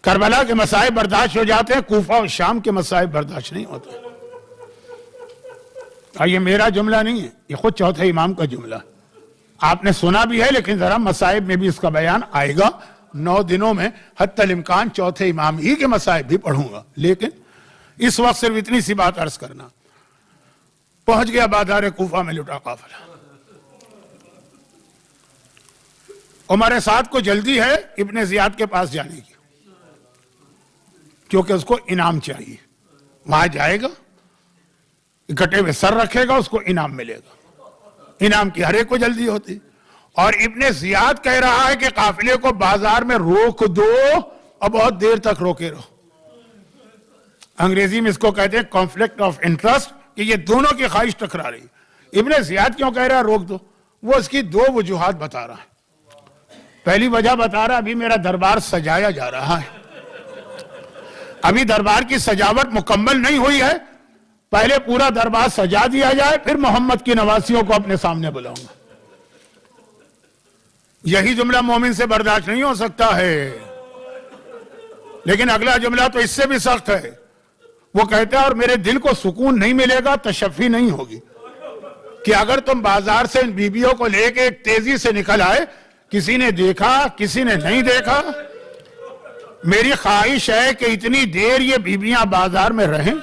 کربلا کے مصائب برداشت ہو جاتے ہیں، کوفہ اور شام کے مصائب برداشت نہیں ہوتے. یہ میرا جملہ نہیں ہے، یہ خود چوتھے امام کا جملہ. آپ نے سنا بھی ہے، لیکن ذرا مصائب میں بھی اس کا بیان آئے گا 9 دنوں میں. حتی الامکان چوتھے امام ہی کے مصائب بھی پڑھوں گا، لیکن اس وقت صرف اتنی سی بات عرض کرنا. پہنچ گیا بازار کوفہ میں لٹا قافلہ. عمر سعد کو جلدی ہے ابن زیاد کے پاس جانے کی، کیونکہ اس کو انعام چاہیے. وہاں جائے گا، گٹے میں سر رکھے گا، اس کو انعام ملے گا. انعام کی ہر ایک کو جلدی ہوتی. اور ابن زیاد کہہ رہا ہے کہ قافلے کو بازار میں روک دو اور بہت دیر تک روکے رہو. انگریزی میں اس کو کہتے ہیں کانفلکٹ آف انٹرسٹ، کہ یہ دونوں کی خواہش ٹکرا رہی. ابن زیاد کیوں کہہ رہا ہے روک دو؟ وہ اس کی دو وجوہات بتا رہا ہے. پہلی وجہ بتا رہا ہے ابھی میرا دربار سجایا جا رہا ہے, ابھی دربار کی سجاوٹ مکمل نہیں ہوئی ہے, پہلے پورا دربار سجا دیا جائے پھر محمد کی نواسیوں کو اپنے سامنے بلاؤں گا. یہی جملہ مومن سے برداشت نہیں ہو سکتا ہے. لیکن اگلا جملہ تو اس سے بھی سخت ہے. وہ کہتا ہے اور میرے دل کو سکون نہیں ملے گا, تشفی نہیں ہوگی, کہ اگر تم بازار سے ان بیبیوں کو لے کے ایک تیزی سے نکل آئے, کسی نے دیکھا کسی نے نہیں دیکھا. میری خواہش ہے کہ اتنی دیر یہ بیبیاں بازار میں رہیں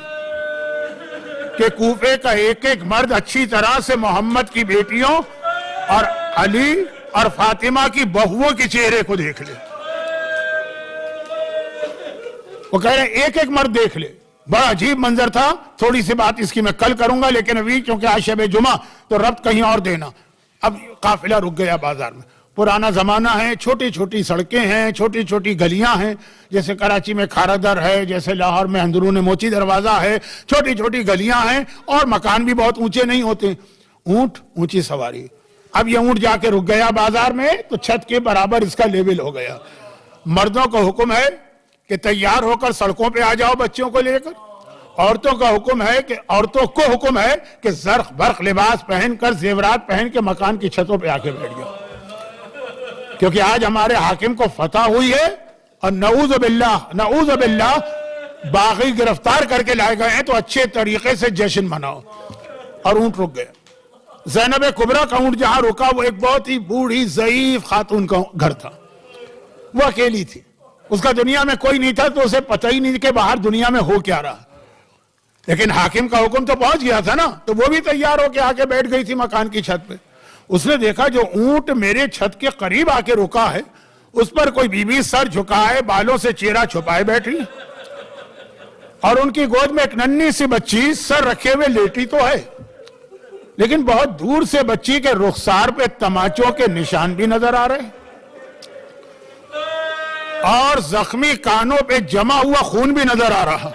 کہ کوفے کا ایک ایک مرد اچھی طرح سے محمد کی بیٹیوں اور علی اور فاطمہ کی بہووں کے چہرے کو دیکھ لے. وہ کہہ رہے ہیں ایک ایک مرد دیکھ لے. بڑا عجیب منظر تھا. تھوڑی سی بات اس کی میں کل کروں گا, لیکن ابھی چونکہ آج شب جمعہ تو ربط کہیں اور دینا. اب قافلہ رک گیا بازار میں. پرانا زمانہ ہے, چھوٹی چھوٹی سڑکیں ہیں, چھوٹی چھوٹی گلیاں ہیں, جیسے کراچی میں کھارا در ہے, جیسے لاہور میں اندرون موچی دروازہ ہے, چھوٹی چھوٹی گلیاں ہیں, اور مکان بھی بہت اونچے نہیں ہوتے. اونٹ اونچی سواری. اب یہ اونٹ جا کے رک گیا بازار میں تو چھت کے برابر اس کا لیول ہو گیا. مردوں کو حکم ہے کہ تیار ہو کر سڑکوں پہ آ جاؤ بچوں کو لے کر. عورتوں کو حکم ہے کہ زرق برق لباس پہن کر, زیورات پہن کے مکان کی چھتوں پہ آ کے بیٹھ جاؤ, کیونکہ آج ہمارے حاکم کو فتح ہوئی ہے اور نعوذ باللہ باغی گرفتار کر کے لائے گئے ہیں, تو اچھے طریقے سے جشن مناؤ. اور اونٹ رک گئے. زینب کبریٰ کا اونٹ جہاں رکا وہ ایک بہت ہی بوڑھی ضعیف خاتون کا گھر تھا. وہ اکیلی تھی, اس کا دنیا میں کوئی نہیں تھا, تو اسے پتہ ہی نہیں کہ باہر دنیا میں ہو کیا رہا. لیکن حاکم کا حکم تو پہنچ گیا تھا نا, تو وہ بھی تیار ہو کے آ کے بیٹھ گئی تھی مکان کی چھت پہ. اس نے دیکھا جو اونٹ میرے چھت کے قریب آ کے رکا ہے, اس پر کوئی بیوی سر جھکائے, بالوں سے چہرہ چھپائے بیٹھی, اور ان کی گود میں ایک ننھی سی بچی سر رکھے ہوئے لیٹی تو ہے, لیکن بہت دور سے بچی کے رخسار پہ تماچوں کے نشان بھی نظر آ رہے, اور زخمی کانوں پہ جمع ہوا خون بھی نظر آ رہا.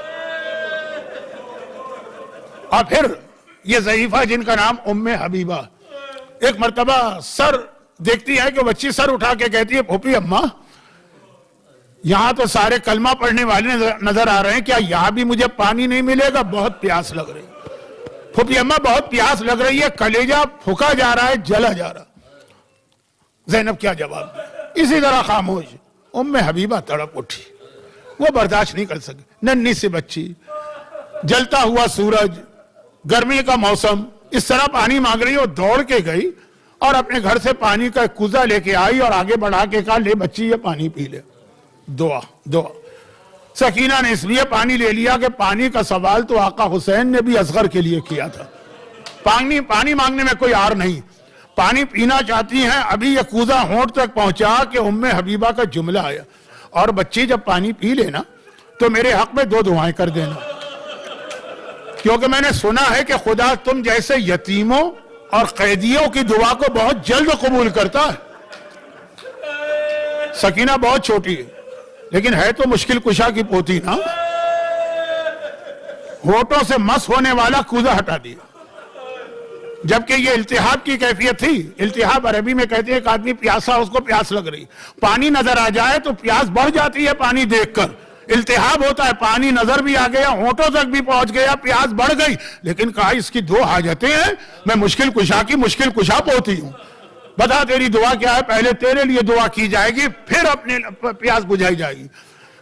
اور پھر یہ ضعیفہ جن کا نام ام حبیبہ, ایک مرتبہ سر دیکھتی ہے کہ بچی سر اٹھا کے کہتی ہے, پھوپھی اماں یہاں تو سارے کلمہ پڑھنے والے نظر آ رہے ہیں, کیا یہاں بھی مجھے پانی نہیں ملے گا؟ بہت پیاس لگ رہی. پھوپھی اماں بہت پیاس لگ رہی ہے, کلیجہ پھکا جا رہا ہے, جلا جا رہا. زینب کیا جواب دے؟ اسی طرح خاموش. ام حبیبہ تڑپ اٹھی, وہ برداشت نہیں کر سکی. ننھی سی بچی, جلتا ہوا سورج, گرمی کا موسم, اس طرح پانی مانگ رہی, وہ دوڑ کے گئی اور اپنے گھر سے پانی کا ایک کوزہ لے کے آئی اور آگے بڑھا کے کہا, لے بچی یہ پانی پی لے. دعا. سکینہ نے اس لیے پانی لے لیا کہ پانی کا سوال تو آقا حسین نے بھی اصغر کے لیے کیا تھا. پانی مانگنے میں کوئی آر نہیں, پانی پینا چاہتی ہیں. ابھی یہ کوزہ ہونٹ تک پہنچا کہ ام حبیبہ کا جملہ آیا, اور بچی جب پانی پی لینا تو میرے حق میں 2 دعائیں کر دینا, کیونکہ میں نے سنا ہے کہ خدا تم جیسے یتیموں اور قیدیوں کی دعا کو بہت جلد قبول کرتا ہے. سکینہ بہت چھوٹی ہے, لیکن ہے تو مشکل کشا کی پوتی نا. ہونٹوں سے مس ہونے والا کوزہ ہٹا دیا, جبکہ یہ التہاب کی کیفیت تھی. التہاب عربی میں کہتے ہیں ایک آدمی پیاسا, اس کو پیاس لگ رہی, پانی نظر آ جائے تو پیاس بڑھ جاتی ہے پانی دیکھ کر. التہاب ہوتا ہے, پانی نظر بھی آ گیا, ہونٹوں تک بھی پہنچ گیا, پیاس بڑھ گئی, لیکن کہا اس کی 2 حاجتیں ہیں, میں مشکل کشا کی مشکل کشا پوتی ہوں, بتا تیری دعا کیا ہے؟ پہلے تیرے لیے دعا کی جائے گی, پھر اپنے پیاس بجھائی جائے گی.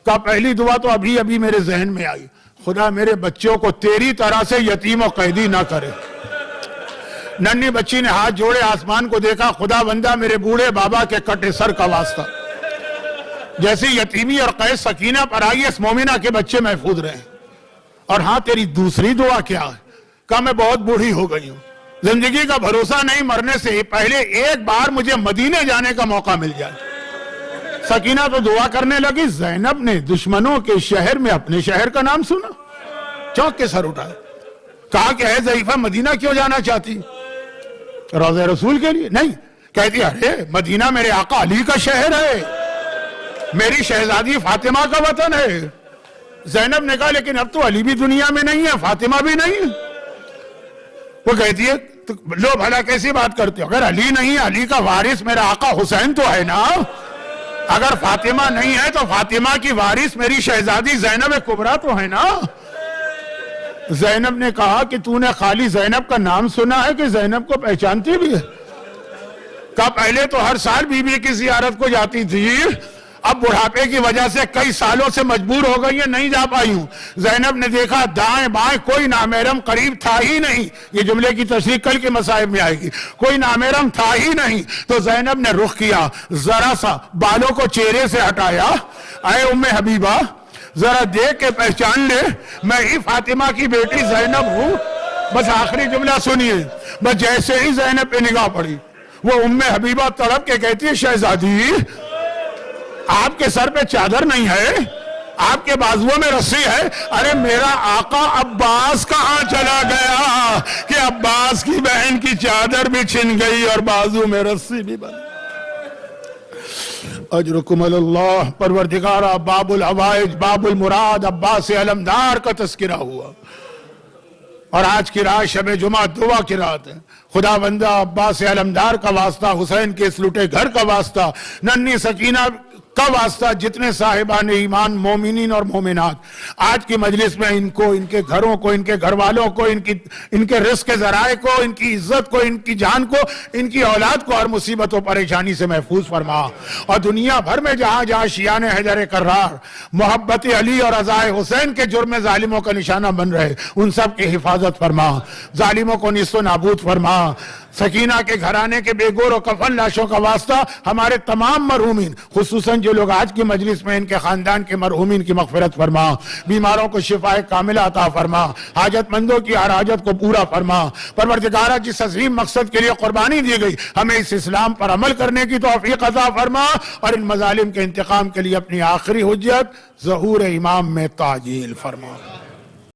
کہا پہلی دعا تو ابھی میرے ذہن میں آئی, خدا میرے بچوں کو تیری طرح سے یتیم و قیدی نہ کرے. ننھی بچی نے ہاتھ جوڑے, آسمان کو دیکھا, خدا بندہ میرے بوڑھے بابا کے کٹے سر کا واسطہ, جیسی یتیمی اور قید سکینہ پر آئی, اس مومنہ کے بچے محفوظ رہے. اور ہاں تیری دوسری دعا کیا ہے؟ کہا میں بہت بوڑھی ہو گئی ہوں, زندگی کا بھروسہ نہیں, مرنے سے پہلے ایک بار مجھے مدینے جانے کا موقع مل جائے. سکینہ تو دعا کرنے لگی. زینب نے دشمنوں کے شہر میں اپنے شہر کا نام سنا, چونک کے سر اٹھائے, کہا کہ اے ضعیفہ مدینہ کیوں جانا چاہتی؟ روضہ رسول کے لیے نہیں. کہتی ارے مدینہ میرے آقا علی کا شہر ہے, میری شہزادی فاطمہ کا وطن ہے. زینب نے کہا لیکن اب تو علی بھی دنیا میں نہیں ہے, فاطمہ بھی نہیں ہے. وہ کہتی ہے تو لو بھلا کیسی بات کرتے ہو؟ اگر علی نہیں، علی کا وارث میرا آقا حسین تو ہے نا. اگر فاطمہ نہیں ہے تو فاطمہ کی وارث میری شہزادی زینب کبریٰ تو ہے نا. زینب نے کہا کہ تو نے خالی زینب کا نام سنا ہے کہ زینب کو پہچانتی بھی ہے؟ کہا پہلے تو ہر سال بی بی کی زیارت کو جاتی تھی، اب بڑھاپے کی وجہ سے کئی سالوں سے مجبور ہو گئی ہے، نہیں جا پائی ہوں. زینب نے دیکھا دائیں بائیں کوئی نامحرم قریب تھا ہی نہیں. یہ جملے کی تشریح کل کے مصائب میں آئے گی. کوئی نامحرم تھا ہی نہیں. تو زینب نے رخ کیا، ذرا سا بالوں کو چہرے سے ہٹایا. اے ام حبیبہ ذرا دیکھ کے پہچان لے، میں ہی فاطمہ کی بیٹی زینب ہوں. بس آخری جملہ سنیے. بس جیسے ہی زینب پہ نگاہ پڑی، وہ ام حبیبہ تڑپ کے کہتی ہے شہزادی آپ کے سر پہ چادر نہیں ہے، آپ کے بازوؤں میں رسی ہے. ارے میرا آقا عباس کہاں چلا گیا کہ عباس کی بہن کی چادر بھی چھن گئی اور بازو میں رسی بھی بن. اجرکم اللہ. پروردگارہ باب الحوائج باب المراد عباس علمدار کا تذکرہ ہوا، اور آج کی رات شب جمعہ دعا کی رات ہے. خدا بندہ عباس علمدار کا واسطہ، حسین کے اس لٹے گھر کا واسطہ، ننھی سکینہ کا واسطہ، جتنے صاحبان ایمان مومنین اور مومنات آج کی مجلس میں ان کو، ان کے گھروں کو، ان کے گھر والوں کو، ان کے رزق کے ذرائع کو، ان کی عزت کو، ان کی جان کو، ان کی اولاد کو ہر مصیبت و پریشانی سے محفوظ فرما. اور دنیا بھر میں جہاں جہاں شیعان حیدر کرار محبت علی اور رضائے حسین کے جرم ظالموں کا نشانہ بن رہے، ان سب کی حفاظت فرما، ظالموں کو نیست و نابود فرما. سکینہ کے گھرانے کے بے گور و کفن لاشوں کا واسطہ ہمارے تمام مرحومین، خصوصاً جو لوگ آج کی مجلس میں ان کے خاندان کے مرحومین کی مغفرت فرما، بیماروں کو شفاء کاملہ عطا فرما، حاجت مندوں کی ہر حاجت کو پورا فرما. پروردگارہ جس عظیم مقصد کے لیے قربانی دی گئی ہمیں اس اسلام پر عمل کرنے کی توفیق عطا فرما، اور ان مظالم کے انتقام کے لیے اپنی آخری حجت ظہور امام میں تعجیل فرما.